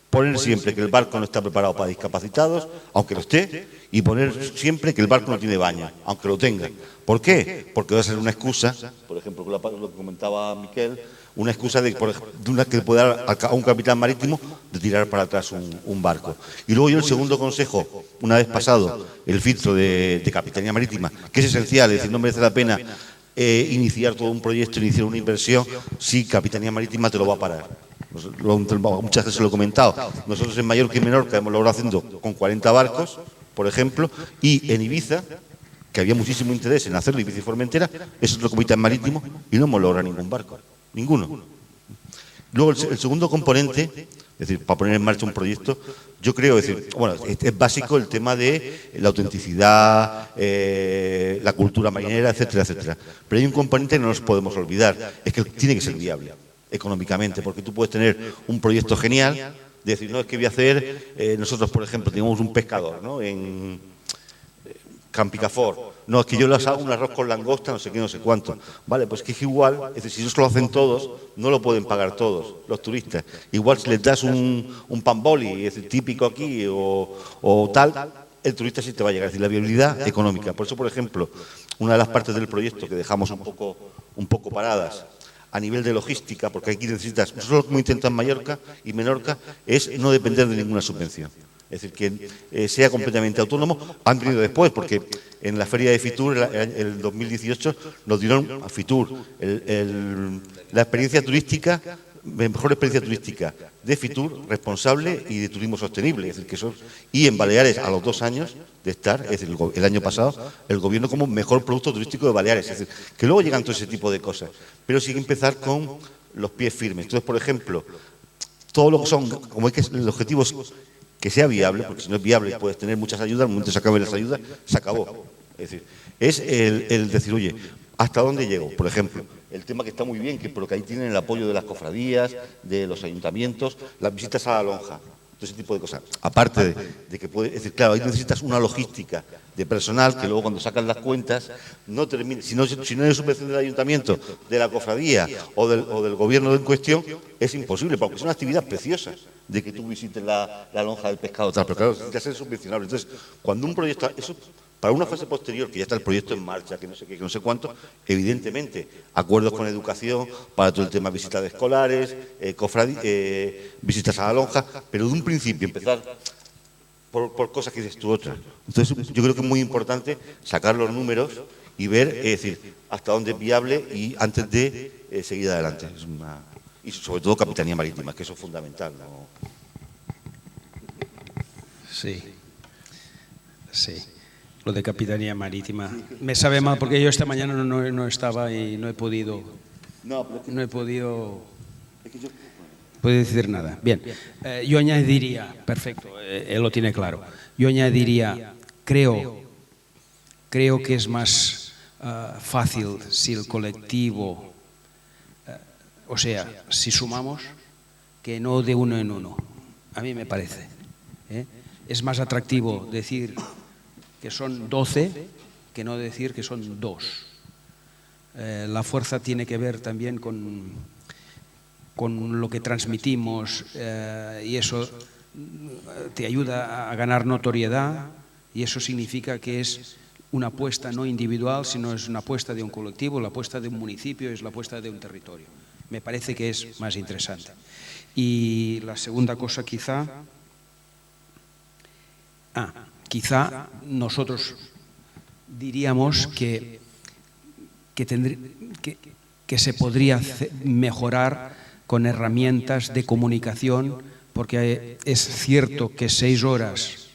poner siempre que el barco no está preparado para discapacitados, aunque lo esté, y poner siempre que el barco no tiene baño, aunque lo tenga. ¿Por qué? Porque va a ser una excusa, por ejemplo, lo que comentaba Miquel, una excusa de una que puede dar a un capitán marítimo de tirar para atrás un barco. Y luego yo el segundo consejo, una vez pasado el filtro de Capitanía Marítima, que es esencial, es decir, no merece la pena iniciar todo un proyecto, iniciar una inversión, si Capitanía Marítima te lo va a parar. Muchas veces lo he comentado. Nosotros en Mallorca y Menorca hemos logrado haciendo con 40 barcos, por ejemplo, y en Ibiza, que había muchísimo interés en hacerlo, Ibiza y Formentera, es otro capitán marítimo y no hemos logrado ningún barco, ninguno. Luego el segundo componente, es decir, para poner en marcha un proyecto, yo creo, es decir, bueno, es básico el tema de la autenticidad, la cultura marinera, etcétera, etcétera. Pero hay un componente que no nos podemos olvidar, es que tiene que ser viable económicamente, porque tú puedes tener un proyecto genial, de decir, no, es que voy a hacer, nosotros, por ejemplo, tenemos un pescador, ¿no?, en Campicafor, no, es que yo les hago un arroz con langosta, no sé qué, no sé cuánto. Vale, pues que es igual, es decir, si eso lo hacen todos, no lo pueden pagar todos los turistas. Igual si les das un pan boli, es decir, típico aquí, o tal, el turista sí te va a llegar, es decir, la viabilidad económica. Por eso, por ejemplo, una de las partes del proyecto que dejamos un poco paradas, a nivel de logística, porque aquí necesitas, nosotros como intentamos en Mallorca y Menorca, es no depender de ninguna subvención. Es decir, que sea completamente autónomo. Han venido después, porque en la feria de Fitur, el 2018, nos dieron a Fitur la experiencia turística, mejor experiencia turística de Fitur, responsable y de turismo sostenible. Es decir, que y en Baleares, a los 2 años de estar, es decir, el año pasado, el gobierno como mejor producto turístico de Baleares. Es decir, que luego llegan todo ese tipo de cosas. Pero sí que empezar con los pies firmes. Entonces, por ejemplo, todo lo que son, como hay que los objetivos, que sea viable, porque si no es viable puedes tener muchas ayudas, al momento que se acaben las ayudas, se acabó. Es decir, es el decir, oye, ¿hasta dónde llego? Por ejemplo, el tema que está muy bien, que porque ahí tienen el apoyo de las cofradías, de los ayuntamientos, las visitas a la lonja, todo ese tipo de cosas. Aparte de que es decir, claro, ahí necesitas una logística de personal que luego cuando sacan las cuentas no termina, si no hay subvención del ayuntamiento, de la cofradía o del gobierno en cuestión, es imposible, porque es una actividad preciosa de que tú visites la lonja del pescado, tal, pero claro, necesita ser subvencionable. Entonces, cuando un proyecto, eso para una fase posterior, que ya está el proyecto en marcha, que no sé qué, que no sé cuánto, evidentemente, acuerdos con educación para todo el tema de visitas de escolares, visitas a la lonja, pero de un principio empezar por cosas que dices tú otras. Entonces, yo creo que es muy importante sacar los números y ver, es decir, hasta dónde es viable y antes de seguir adelante. Y sobre todo Capitanía Marítima, que eso es fundamental, ¿no? Sí, sí. Lo de Capitanía Marítima. Me sabe mal porque yo esta mañana no estaba y no he podido decir nada. Bien, yo añadiría, perfecto, él lo tiene claro. Yo añadiría, creo que es más fácil si el colectivo, o sea, si sumamos, que no de uno en uno. A mí me parece. Es más atractivo decir que son 12 que no decir que son 2. La fuerza tiene que ver también con lo que transmitimos y eso te ayuda a ganar notoriedad y eso significa que es una apuesta no individual, sino es una apuesta de un colectivo, la apuesta de un municipio, es la apuesta de un territorio. Me parece que es más interesante. Y la segunda cosa quizá nosotros diríamos que que se podría mejorar con herramientas de comunicación, porque es cierto que 6 horas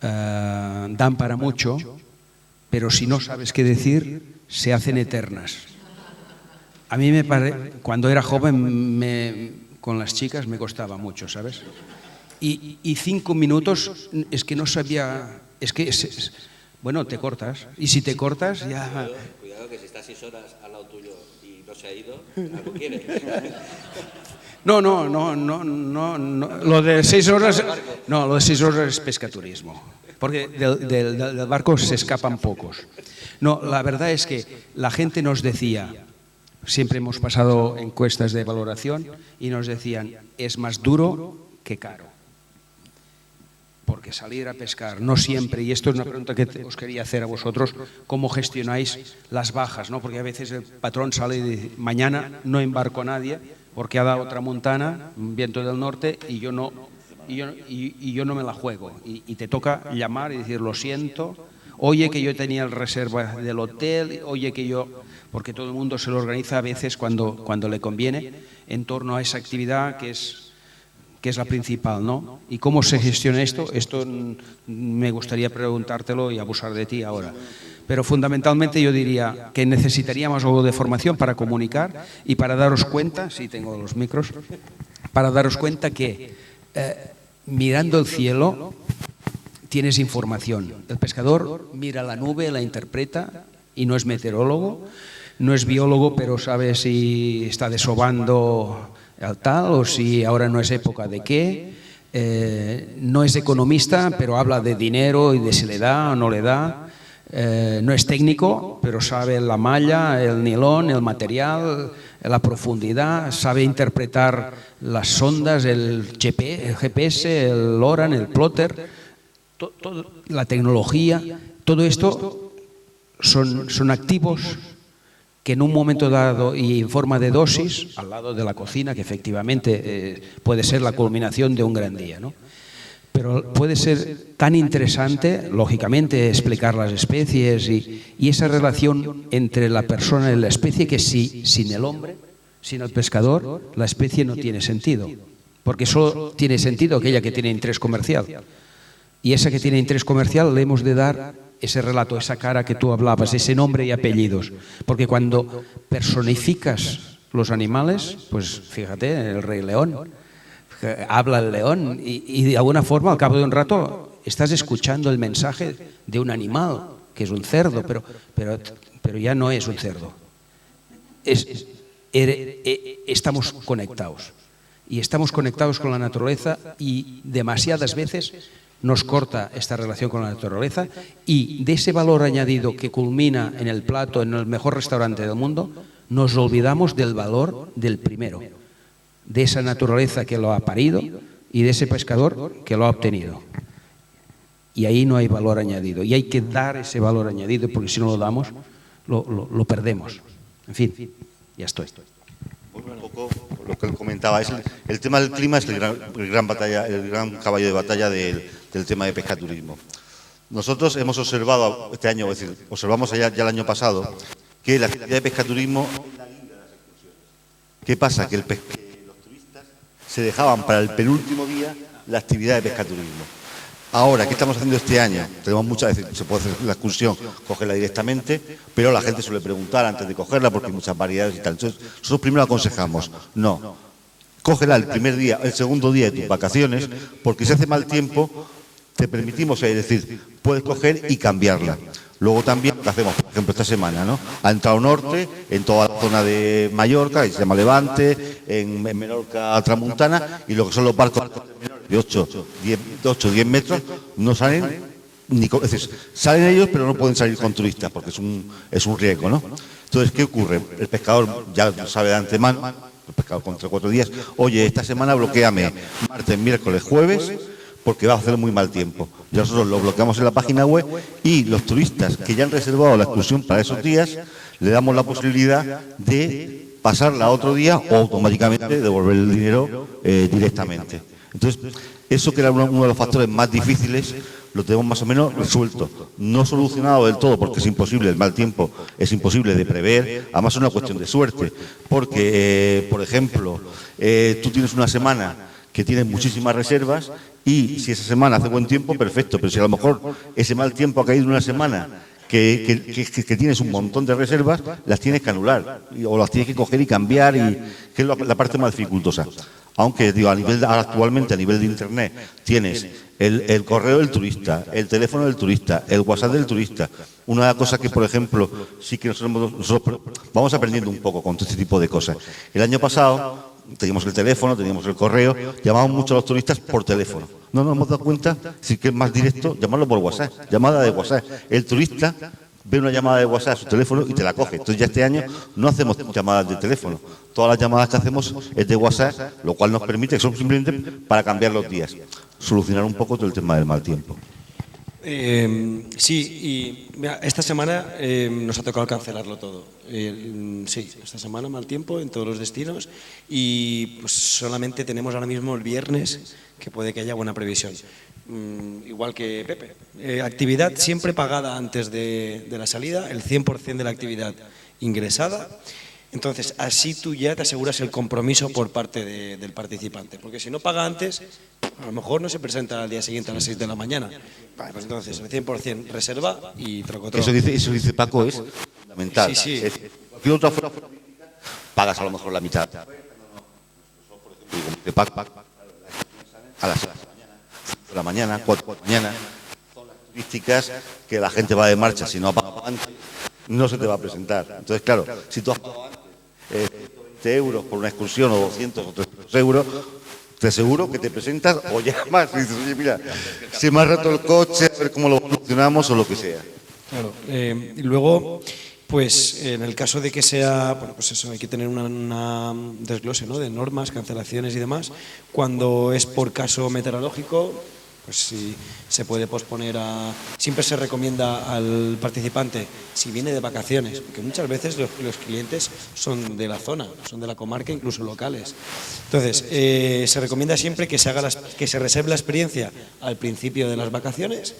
dan para mucho, pero si no sabes qué decir, se hacen eternas. A mí cuando era joven con las chicas me costaba mucho, ¿sabes? Y 5 minutos es que no sabía, bueno, te cortas, y si te cortas ya... Cuidado que si estás 6 horas al lado tuyo y no se ha ido, algo quiere. No, lo de 6 horas, no, lo de 6 horas es pescaturismo, porque del barco se escapan pocos. No, la verdad es que la gente nos decía, siempre hemos pasado encuestas de valoración y nos decían, es más duro que caro. Porque salir a pescar, no siempre, y esto es una pregunta que os quería hacer a vosotros, ¿cómo gestionáis las bajas? ¿No? Porque a veces el patrón sale y dice, mañana no embarco a nadie porque ha dado otra montana, un viento del norte, y yo no me la juego. Y te toca llamar y decir, lo siento, oye que yo tenía el reserva del hotel, oye que yo... Porque todo el mundo se lo organiza a veces cuando le conviene en torno a esa actividad que es la principal, ¿no? ¿Y cómo se gestiona esto? Esto me gustaría preguntártelo y abusar de ti ahora. Pero fundamentalmente yo diría que necesitaríamos algo de formación para comunicar y para daros cuenta, sí tengo los micros, para daros cuenta que mirando el cielo tienes información. El pescador mira la nube, la interpreta y no es meteorólogo, no es biólogo, pero sabe si está desovando al tal o si ahora no es época de qué. No es economista, pero habla de dinero y de si le da o no le da. No es técnico, pero sabe la malla, el nilón, el material, la profundidad, sabe interpretar las sondas, el GPS, el LORAN, el plotter, la tecnología. Todo esto son activos que en un momento dado y en forma de dosis, al lado de la cocina, que efectivamente puede ser la culminación de un gran día, ¿no? Pero puede ser tan interesante, lógicamente, explicar las especies y esa relación entre la persona y la especie, que sin el hombre, sin el pescador, la especie no tiene sentido, porque solo tiene sentido aquella que tiene interés comercial. Y esa que tiene interés comercial le hemos de dar ese relato, esa cara que tú hablabas, ese nombre y apellidos. Porque cuando personificas los animales, pues fíjate, el Rey León, habla el león y de alguna forma al cabo de un rato estás escuchando el mensaje de un animal, que es un cerdo, pero ya no es un cerdo. Estamos conectados. Y estamos conectados con la naturaleza y demasiadas veces nos corta esta relación con la naturaleza y de ese valor añadido que culmina en el plato, en el mejor restaurante del mundo, nos olvidamos del valor del primero, de esa naturaleza que lo ha parido y de ese pescador que lo ha obtenido. Y ahí no hay valor añadido y hay que dar ese valor añadido porque si no lo damos, lo perdemos. En fin, ya estoy. Un poco lo que él comentaba, es el tema del clima es el gran caballo de batalla del tema de pescaturismo. Nosotros hemos observado este año, es decir, observamos ya el año pasado, que la actividad de pescaturismo es la guinda de las excursiones. ¿Qué pasa? Que los turistas se dejaban para el penúltimo día la actividad de pescaturismo. Ahora, ¿qué estamos haciendo este año? Tenemos muchas veces, se puede hacer la excursión, cogerla directamente, pero la gente suele preguntar antes de cogerla porque hay muchas variedades y tal. Entonces, nosotros primero aconsejamos, no, cógela el primer día, el segundo día de tus vacaciones, porque si hace mal tiempo, te permitimos, es decir, puedes coger y cambiarla. Luego también lo que hacemos, por ejemplo, esta semana, ¿no? Ha entrado norte, en toda la zona de Mallorca, que se llama Levante, en Menorca, Tramuntana, y lo que son los barcos de 8, 10 metros, no salen es decir, salen ellos, pero no pueden salir con turistas, porque es un riesgo, ¿no? Entonces, ¿qué ocurre? El pescador ya lo sabe de antemano, el pescador con 3 o 4 días, oye, esta semana bloquéame martes, miércoles, jueves, porque va a hacer muy mal tiempo. Y nosotros lo bloqueamos en la página web y los turistas que ya han reservado la excursión para esos días, le damos la posibilidad de pasarla a otro día o automáticamente devolver el dinero directamente. Entonces, eso que era uno de los factores más difíciles, lo tenemos más o menos resuelto. No solucionado del todo, porque es imposible, el mal tiempo es imposible de prever, además es una cuestión de suerte, porque, por ejemplo, tú tienes una semana que tienes muchísimas reservas y si esa semana hace buen tiempo, perfecto, pero si a lo mejor ese mal tiempo ha caído en una semana que tienes un montón de reservas, las tienes que anular o las tienes que coger y cambiar, y que es la parte más dificultosa. Aunque digo, actualmente a nivel de internet tienes el correo del turista, el teléfono del turista, el WhatsApp del turista. Una cosa que, por ejemplo, sí que nosotros vamos aprendiendo un poco con todo este tipo de cosas. El año pasado teníamos el teléfono, teníamos el correo, llamábamos mucho a los turistas por teléfono. No nos hemos dado cuenta, sí que es más directo llamarlo por WhatsApp, llamada de WhatsApp. El turista ve una llamada de WhatsApp a su teléfono y te la coge. Entonces ya este año no hacemos llamadas de teléfono. Todas las llamadas que hacemos es de WhatsApp, lo cual nos permite, son simplemente para cambiar los días, solucionar un poco todo el tema del mal tiempo. Sí, y mira, esta semana nos ha tocado cancelarlo todo. Sí, esta semana mal tiempo en todos los destinos y pues solamente tenemos ahora mismo el viernes que puede que haya buena previsión. Igual que Pepe. Actividad siempre pagada antes de la salida, el 100% de la actividad ingresada. Entonces, así tú ya te aseguras el compromiso por parte del participante. Porque si no paga antes, a lo mejor no se presenta al día siguiente a las 6 de la mañana. Vale, pues entonces, el 100% reserva y trocotro. Eso dice Paco, es fundamental. Sí, sí. Cualquier otra forma, pagas a lo mejor la mitad. Por ejemplo, Paco, a las 6 de la mañana, 4 de la mañana, zonas turísticas que la gente va de marcha, si no ha pagado antes, no se te va a presentar. Entonces, claro, si tú has pagado antes 120 euros por una excursión o 200 o 300 euros, te aseguro que te presentas o llamas y dices, oye, mira, se me ha roto el coche, a ver cómo lo solucionamos o lo que sea. Claro. Y luego, pues en el caso de que sea, bueno, pues eso, hay que tener una desglose, ¿no?, de normas, cancelaciones y demás. Cuando es por caso meteorológico, pues si se puede posponer siempre se recomienda al participante, si viene de vacaciones, porque muchas veces los clientes son de la zona, son de la comarca, incluso locales. Entonces, se recomienda siempre que se reserve la experiencia al principio de las vacaciones,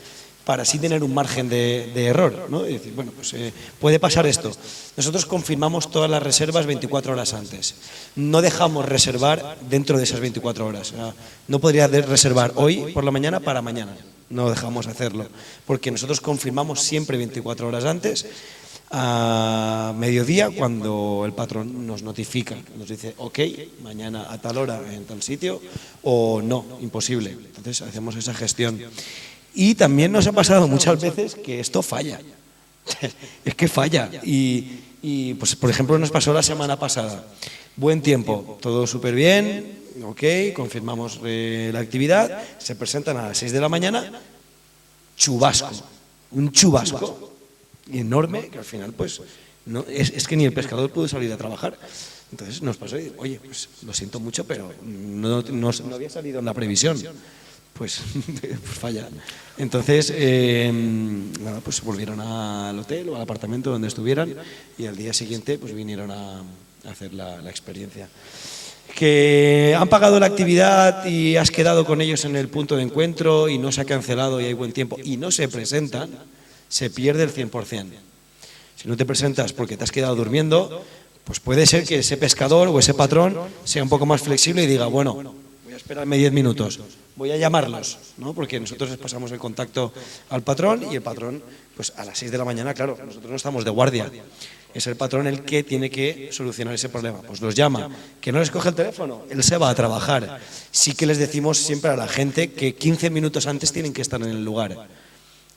para así tener un margen de error, ¿no? Y decir, bueno, pues puede pasar esto. Nosotros confirmamos todas las reservas 24 horas antes. No dejamos reservar dentro de esas 24 horas. O sea, no podría reservar hoy por la mañana para mañana. No dejamos hacerlo. Porque nosotros confirmamos siempre 24 horas antes, a mediodía, cuando el patrón nos notifica. Nos dice, ok, mañana a tal hora en tal sitio, o no, imposible. Entonces hacemos esa gestión. Y también nos ha pasado muchas veces que esto falla. Es que falla. Y pues, por ejemplo, nos pasó la semana pasada. Buen tiempo, todo súper bien, ok, confirmamos la actividad, se presentan a las 6 de la mañana, chubasco, un chubasco enorme que al final, pues, no, es que ni el pescador pudo salir a trabajar. Entonces nos pasó y, oye, pues lo siento mucho, pero no había salido en la previsión. Pues falla. Entonces, nada, pues volvieron al hotel o al apartamento donde estuvieran y al día siguiente pues vinieron a hacer la experiencia. Que han pagado la actividad y has quedado con ellos en el punto de encuentro y no se ha cancelado y hay buen tiempo y no se presentan, se pierde el 100%. Si no te presentas porque te has quedado durmiendo, pues puede ser que ese pescador o ese patrón sea un poco más flexible y diga, bueno, voy a esperarme 10 minutos. Voy a llamarlos, ¿no? Porque nosotros les pasamos el contacto al patrón y el patrón, pues a las 6 de la mañana, claro, nosotros no estamos de guardia. Es el patrón el que tiene que solucionar ese problema. Pues los llama. ¿Que no les coge el teléfono? Él se va a trabajar. Sí que les decimos siempre a la gente que 15 minutos antes tienen que estar en el lugar,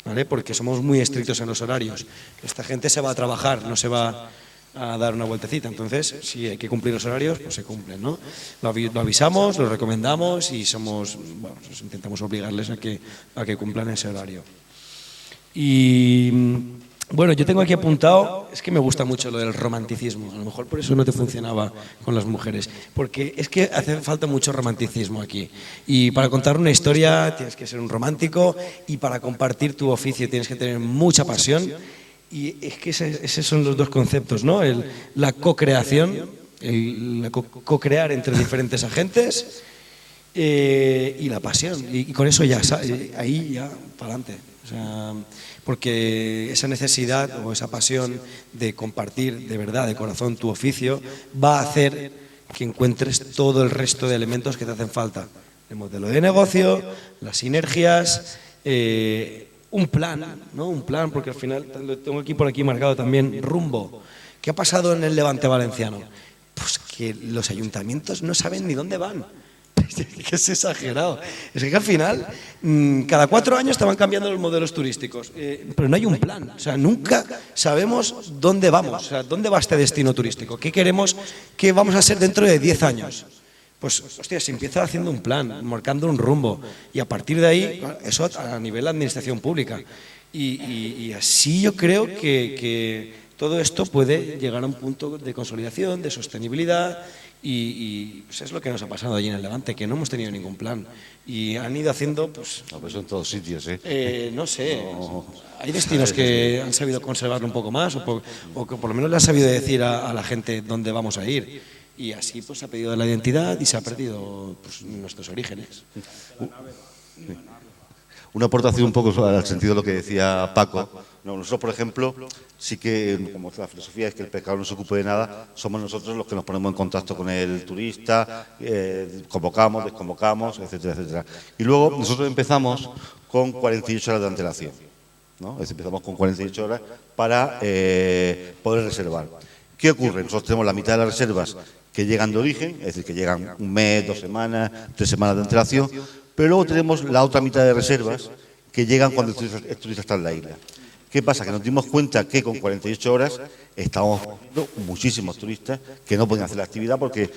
¿vale? Porque somos muy estrictos en los horarios. Esta gente se va a trabajar, no se va a dar una vueltecita. Entonces, si hay que cumplir los horarios, pues se cumplen, ¿no? Lo avisamos, lo recomendamos y intentamos obligarles a que cumplan ese horario. Y bueno, yo tengo aquí apuntado, es que me gusta mucho lo del romanticismo, a lo mejor por eso no te funcionaba con las mujeres, porque es que hace falta mucho romanticismo aquí. Y para contar una historia tienes que ser un romántico y para compartir tu oficio tienes que tener mucha pasión. Y es que esos son los dos conceptos, ¿no? La co-creación, co-crear entre diferentes agentes y la pasión. Y con eso ya, ahí ya, para adelante. O sea, porque esa necesidad o esa pasión de compartir de verdad, de corazón, tu oficio, va a hacer que encuentres todo el resto de elementos que te hacen falta. El modelo de negocio, las sinergias, un plan, ¿no? Un plan, porque al final, lo tengo aquí por aquí marcado también, rumbo. ¿Qué ha pasado en el Levante valenciano? Pues que los ayuntamientos no saben ni dónde van. Que es exagerado. Es que al final, cada 4 años estaban cambiando los modelos turísticos, pero no hay un plan. O sea, nunca sabemos dónde vamos, o sea, dónde va este destino turístico, qué queremos, qué vamos a ser dentro de 10 años. Pues, hostia, se empieza haciendo un plan, marcando un rumbo, y a partir de ahí, eso a nivel de administración pública. Y así yo creo que todo esto puede llegar a un punto de consolidación, de sostenibilidad. Y pues es lo que nos ha pasado allí en el Levante, que no hemos tenido ningún plan y han ido haciendo, pues... No, pues en todos sitios, no sé, hay destinos que han sabido conservarlo un poco más o que por lo menos le han sabido decir a la gente dónde vamos a ir, y así pues se ha perdido la identidad y se ha perdido pues, nuestros orígenes. Una aportación un poco al sentido de lo que decía Paco. No, nosotros, por ejemplo, sí que, como la filosofía es que el pescador no se ocupe de nada, somos nosotros los que nos ponemos en contacto con el turista, convocamos, desconvocamos, etcétera, etcétera. Y luego nosotros empezamos con 48 horas de antelación, ¿no? Es decir, empezamos con 48 horas para poder reservar. ¿Qué ocurre? Nosotros tenemos la mitad de las reservas que llegan de origen, es decir, que llegan 1 mes, 2 semanas, 3 semanas de antelación, pero luego tenemos la otra mitad de reservas que llegan cuando el turista está en la isla. ¿Qué pasa? Que nos dimos cuenta que con 48 horas estamos viendo muchísimos turistas que no pueden hacer la actividad porque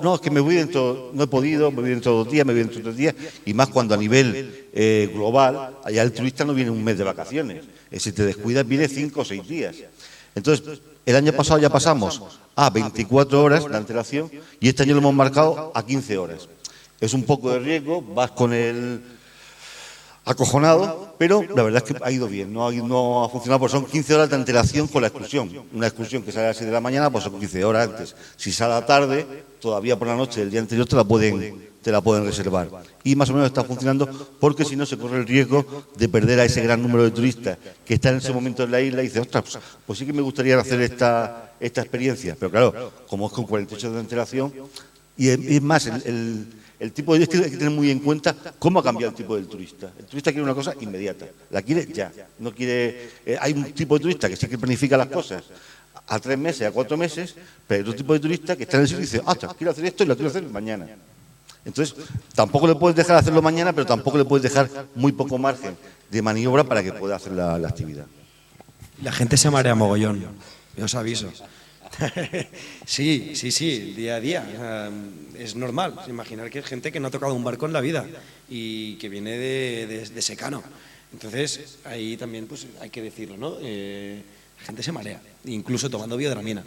no, es que me voy dentro, no he podido, me voy dentro de 2 días, me voy dentro de 3 días, y más cuando a nivel global, allá el turista no viene un mes de vacaciones, si te descuidas viene 5 o 6 días. Entonces, el año pasado ya pasamos a 24 horas de antelación y este año lo hemos marcado a 15 horas. Es un poco de riesgo, vas con el acojonado, pero la verdad es que ha ido bien, no ha funcionado, porque son 15 horas de antelación con la excursión. Una excursión que sale a las 6 de la mañana, pues son 15 horas antes. Si sale a la tarde, todavía por la noche del día anterior te la pueden reservar. Y más o menos está funcionando, porque si no se corre el riesgo de perder a ese gran número de turistas que están en ese momento en la isla y dicen, ostras, pues sí que me gustaría hacer esta experiencia. Pero claro, como es con 48 horas de antelación, y es más, el tipo de... Es que hay que tener muy en cuenta cómo ha cambiado el tipo del turista. El turista quiere una cosa inmediata, la quiere ya. No quiere... hay un tipo de turista que sí que planifica las cosas a 3 meses, a 4 meses, pero hay otro tipo de turista que está en el sitio y dice, quiero hacer esto y lo quiero hacer mañana. Entonces, tampoco le puedes dejar hacerlo mañana, pero tampoco le puedes dejar muy poco margen de maniobra para que pueda hacer la actividad. La gente se marea mogollón, yo os aviso. Sí, día a día. Es normal imaginar que hay gente que no ha tocado un barco en la vida y que viene de secano. Entonces, ahí también pues hay que decirlo, ¿no? La gente se marea, incluso tomando biodramina.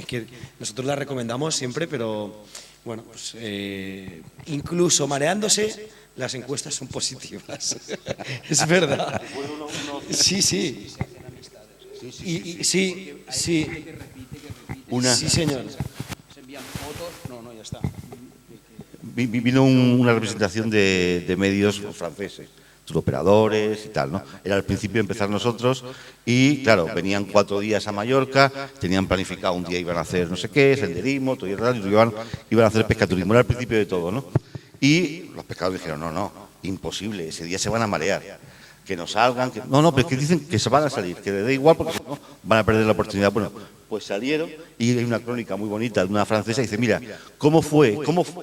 Que nosotros la recomendamos siempre, pero bueno, pues incluso mareándose, las encuestas son positivas. Es verdad. Sí. Sí. Sí, señor. Se envían fotos, no, ya está. Vino una representación de medios franceses, turoperadores y tal, ¿no? Era al principio empezar nosotros y, claro, venían 4 días a Mallorca, tenían planificado un día iban a hacer no sé qué, senderismo, todo y tal, y iban a hacer pescaturismo, era al principio de todo, ¿no? Y los pescadores dijeron, no, imposible, ese día se van a marear. Que no salgan, no, pero es que dicen que se van a salir, que les da igual porque no van a perder la oportunidad. Bueno, pues salieron y hay una crónica muy bonita de una francesa y dice, mira, ¿cómo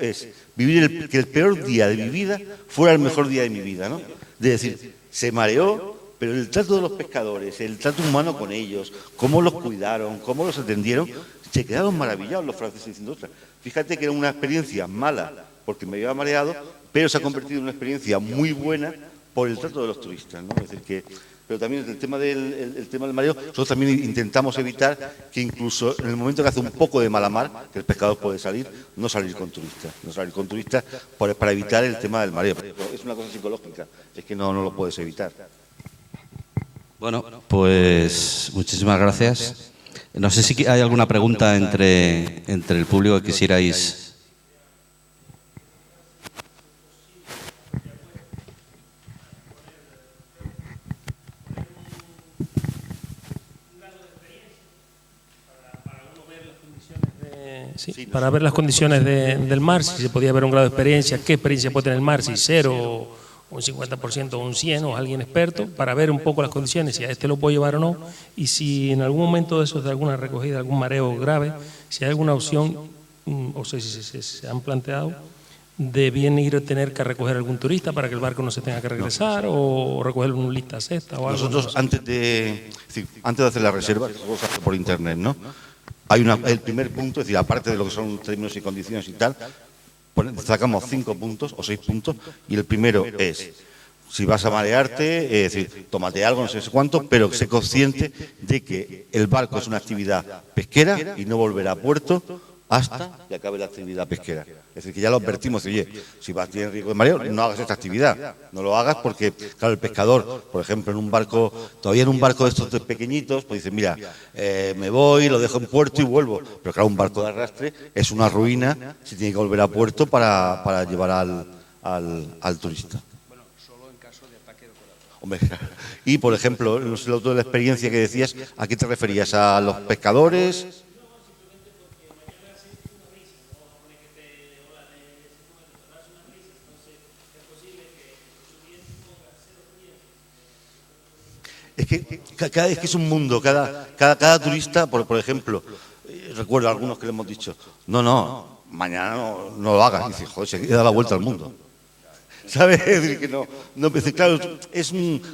es vivir que el peor día de mi vida fuera el mejor día de mi vida, ¿no? De decir, se mareó, pero el trato de los pescadores, el trato humano con ellos, cómo los cuidaron, cómo los atendieron, se quedaron maravillados los franceses diciendo, ostras, fíjate que era una experiencia mala porque me había mareado, pero se ha convertido en una experiencia muy buena por el trato de los turistas, ¿no? Es decir que, pero también el tema del mareo, nosotros también intentamos evitar que incluso en el momento que hace un poco de mala mar, que el pescador puede salir, no salir con turistas para evitar el tema del mareo. Es una cosa psicológica, es que no lo puedes evitar. Bueno, pues muchísimas gracias. No sé si hay alguna pregunta entre el público que quisierais. ¿sí? Para ver las condiciones del mar, si se podía ver un grado de experiencia, qué experiencia puede tener el mar, si 0, un 50% o un 100 o alguien experto, para ver un poco las condiciones, si a este lo puedo llevar o no, y si en algún momento de eso, de alguna recogida, algún mareo grave, si hay alguna opción, o sea, si se han planteado, de bien ir a tener que recoger algún turista para que el barco no se tenga que regresar, o recoger un lista cesta o algo. Nosotros, antes de hacer la reserva, que se hace por internet, ¿no? Hay el primer punto, es decir, aparte de lo que son términos y condiciones y tal, sacamos 5 puntos o 6 puntos, y el primero es: si vas a marearte, es decir, tómate algo, no sé cuánto, pero sé consciente de que el barco es una actividad pesquera y no volverá a puerto hasta que acabe la actividad pesquera. Es decir, que ya lo advertimos: oye, si vas a tener riesgo de mareo, no hagas esta actividad. No lo hagas porque, claro, el pescador, por ejemplo, todavía en un barco de estos pequeñitos, pues dice: mira, me voy, lo dejo en puerto y vuelvo. Pero claro, un barco de arrastre es una ruina si tiene que volver a puerto para llevar al turista. Bueno, solo en caso de ataque de corazón. Hombre, y por ejemplo, no sé, la experiencia que decías, ¿a qué te referías? ¿A los pescadores? Es que es que es un mundo, cada turista, por ejemplo, recuerdo a algunos que le hemos dicho: no, mañana no lo hagas. Y dice: joder, se da la vuelta al mundo. ¿Sabes? Es decir, que no, claro,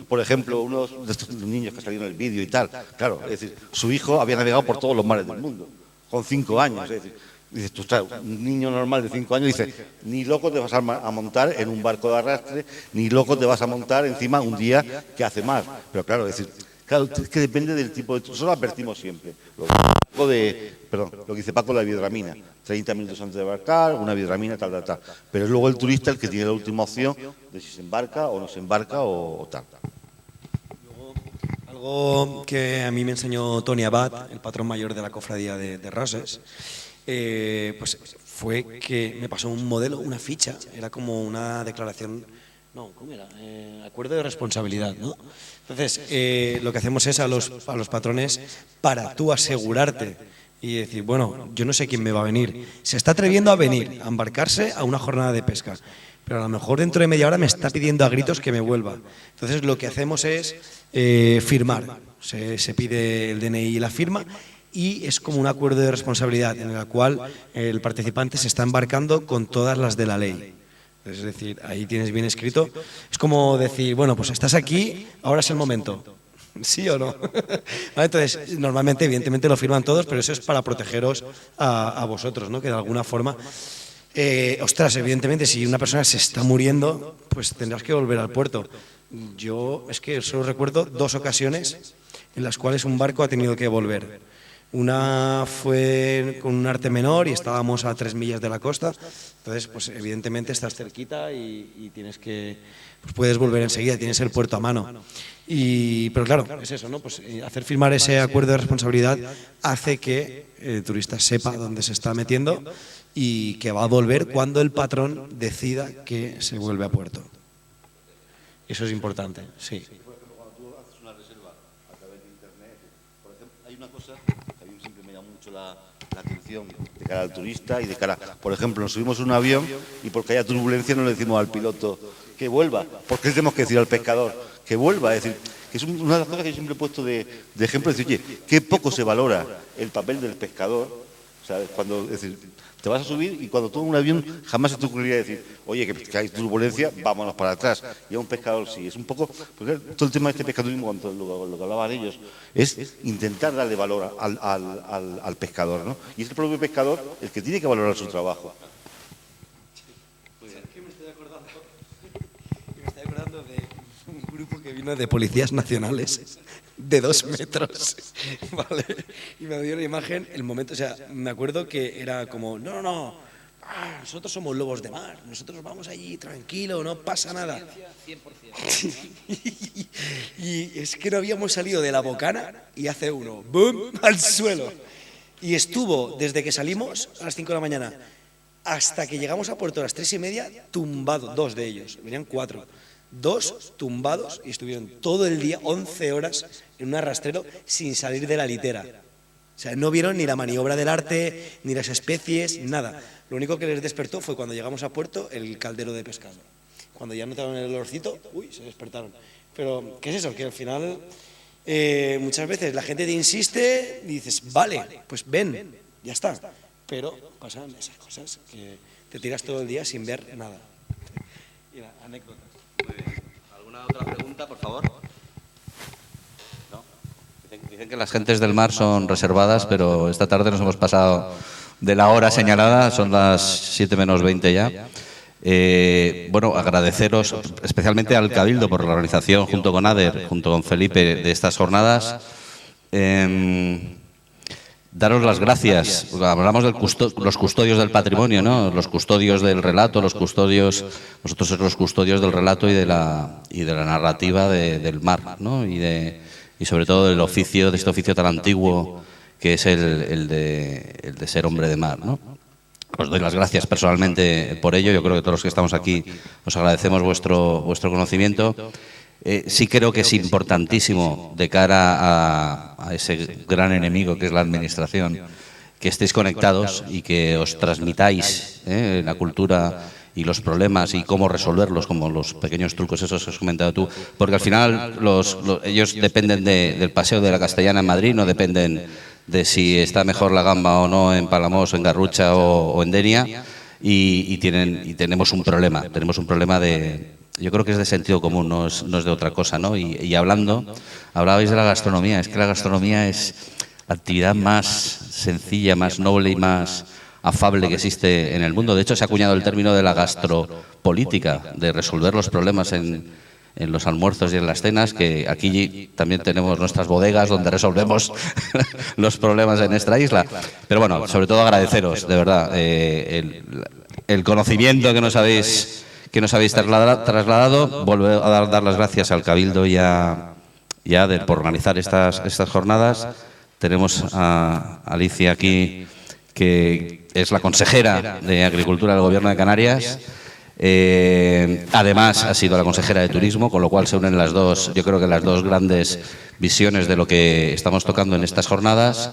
por ejemplo, uno de estos niños que ha salido en el vídeo y tal, claro, es decir, su hijo había navegado por todos los mares del mundo, con 5 años, es decir, dices tú, claro, un niño normal de 5 años dice: ni loco te vas a montar en un barco de arrastre, ni loco te vas a montar encima un día que hace mar. Pero claro, es decir, es que depende del tipo de... Nosotros advertimos siempre. Lo que dice Paco, la biodramina. 30 minutos antes de embarcar, una biodramina, tal. Pero es luego el turista el que tiene la última opción de si se embarca o no se embarca o tal. Algo que a mí me enseñó Tony Abad, el patrón mayor de la cofradía de Roses, pues fue que me pasó un modelo, una ficha, era como una declaración, no, ¿cómo era? Acuerdo de responsabilidad, ¿no? Entonces, lo que hacemos es a los patrones, para tú asegurarte y decir: bueno, yo no sé quién me va a venir, se está atreviendo a venir, a embarcarse a una jornada de pesca, pero a lo mejor dentro de media hora me está pidiendo a gritos que me vuelva. Entonces, lo que hacemos es firmar, se pide el DNI y la firma, y es como un acuerdo de responsabilidad en el cual el participante se está embarcando con todas las de la ley. Es decir, ahí tienes bien escrito. Es como decir: bueno, pues estás aquí, ahora es el momento. ¿Sí o no? Entonces, normalmente, evidentemente, lo firman todos, pero eso es para protegeros a vosotros, ¿no? Que de alguna forma... ostras, evidentemente, si una persona se está muriendo, pues tendrás que volver al puerto. Yo es que solo recuerdo 2 ocasiones en las cuales un barco ha tenido que volver. Una fue con un arte menor y estábamos a 3 millas de la costa. Entonces, pues evidentemente estás cerquita y tienes que, pues puedes volver enseguida, tienes el puerto a mano. Pero claro, es eso, ¿no? Pues hacer firmar ese acuerdo de responsabilidad hace que el turista sepa dónde se está metiendo y que va a volver cuando el patrón decida que se vuelve a puerto. Eso es importante, sí. Por ejemplo, cuando tú haces una reserva a través de internet, por ejemplo, hay una cosa que a mí siempre me llama mucho la atención de cara al turista y de cara, por ejemplo, nos subimos a un avión y porque haya turbulencia no le decimos al piloto que vuelva, porque le tenemos que decir al pescador que vuelva. Es decir, que es una de las cosas que yo siempre he puesto de ejemplo, es decir: oye, qué poco se valora el papel del pescador, ¿sabes? Cuando, es decir, te vas a subir y cuando tomas un avión jamás se te ocurriría decir: oye, que hay turbulencia, vámonos para atrás. Y a un pescador sí, es un poco, porque todo el tema de este pescadorismo, cuando lo que hablaban ellos, es intentar darle valor al pescador, ¿no? Y es el propio pescador el que tiene que valorar su trabajo. Me estoy acordando de un grupo que vino de policías nacionales de 2 metros, ¿vale? Y me dio la imagen, el momento, o sea, me acuerdo que era como: no, nosotros somos lobos de mar, nosotros vamos allí tranquilo, no pasa nada. 100%. Y es que no habíamos salido de la bocana y hace uno, ¡boom!, al suelo. Y estuvo, desde que salimos a las 5 de la mañana hasta que llegamos a puerto a las 3:30, tumbado, 2 de ellos, venían 4. 2 tumbados y estuvieron todo el día, 11 horas, en un arrastrero sin salir de la litera. O sea, no vieron ni la maniobra del arte, ni las especies, nada. Lo único que les despertó fue cuando llegamos a puerto el caldero de pescado. Cuando ya notaron el olorcito, uy, se despertaron. Pero, ¿qué es eso? Que al final, muchas veces la gente te insiste y dices, vale, pues ven, ya está. Pero pasan esas cosas, que te tiras todo el día sin ver nada. Y la anécdota. Muy bien. ¿Alguna otra pregunta, por favor? ¿No? Dicen que las gentes del mar son reservadas, pero esta tarde nos hemos pasado de la hora señalada, son las 7 menos 20 ya. Bueno, agradeceros especialmente al Cabildo por la organización, junto con Ader, junto con Felipe, de estas jornadas. Daros las gracias. Hablamos de los custodios del patrimonio, ¿no? Los custodios del relato, nosotros somos los custodios del relato y de la narrativa del mar, ¿no? Y sobre todo del oficio, de este oficio tan antiguo que es el de ser hombre de mar, ¿no? Os doy las gracias personalmente por ello. Yo creo que todos los que estamos aquí os agradecemos vuestro conocimiento. Sí creo que es importantísimo de cara a ese gran enemigo que es la administración, que estéis conectados y que os transmitáis la cultura y los problemas y cómo resolverlos, como los pequeños trucos esos que has comentado tú, porque al final ellos dependen del Paseo de la Castellana en Madrid, no dependen de si está mejor la gamba o no en Palamós, en Garrucha o en Denia, y tenemos un problema yo creo que es de sentido común, no es de otra cosa, ¿no? Y hablabais de la gastronomía, es que la gastronomía es la actividad más sencilla, más noble y más afable que existe en el mundo. De hecho, se ha acuñado el término de la gastropolítica, de resolver los problemas en los almuerzos y en las cenas, que aquí también tenemos nuestras bodegas donde resolvemos los problemas en nuestra isla. Pero bueno, sobre todo agradeceros, de verdad, el conocimiento que nos habéis trasladado. Vuelvo a dar las gracias al Cabildo y a Ader por organizar estas jornadas. Tenemos a Alicia aquí, que es la consejera de Agricultura del Gobierno de Canarias. Además ha sido la consejera de Turismo, con lo cual se unen yo creo que las dos grandes visiones de lo que estamos tocando en estas jornadas.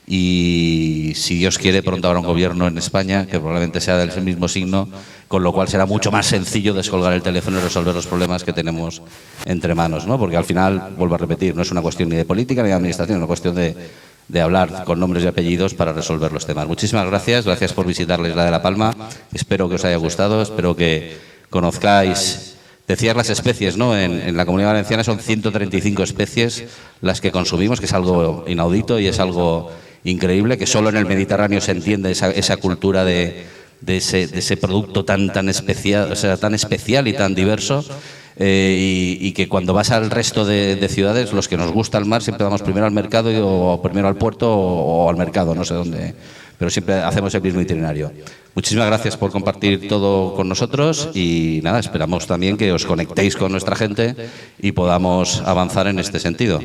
Y si Dios quiere, pronto habrá un gobierno en España que probablemente sea del mismo signo, con lo cual será mucho más sencillo descolgar el teléfono y resolver los problemas que tenemos entre manos, ¿no? Porque al final, vuelvo a repetir, no es una cuestión ni de política ni de administración, es una cuestión de hablar con nombres y apellidos para resolver los temas. Muchísimas gracias por visitar la Isla de La Palma. Espero que os haya gustado, espero que conozcáis. Decías las especies, ¿no? En la Comunidad Valenciana son 135 especies las que consumimos, que es algo inaudito y es algo increíble, que solo en el Mediterráneo se entiende esa cultura de ese producto tan especial, o sea, tan especial y tan diverso, y que cuando vas al resto de ciudades, los que nos gusta el mar, siempre vamos primero al mercado o primero al puerto o al mercado, no sé dónde, pero siempre hacemos el mismo itinerario. Muchísimas gracias por compartir todo con nosotros y nada, esperamos también que os conectéis con nuestra gente y podamos avanzar en este sentido.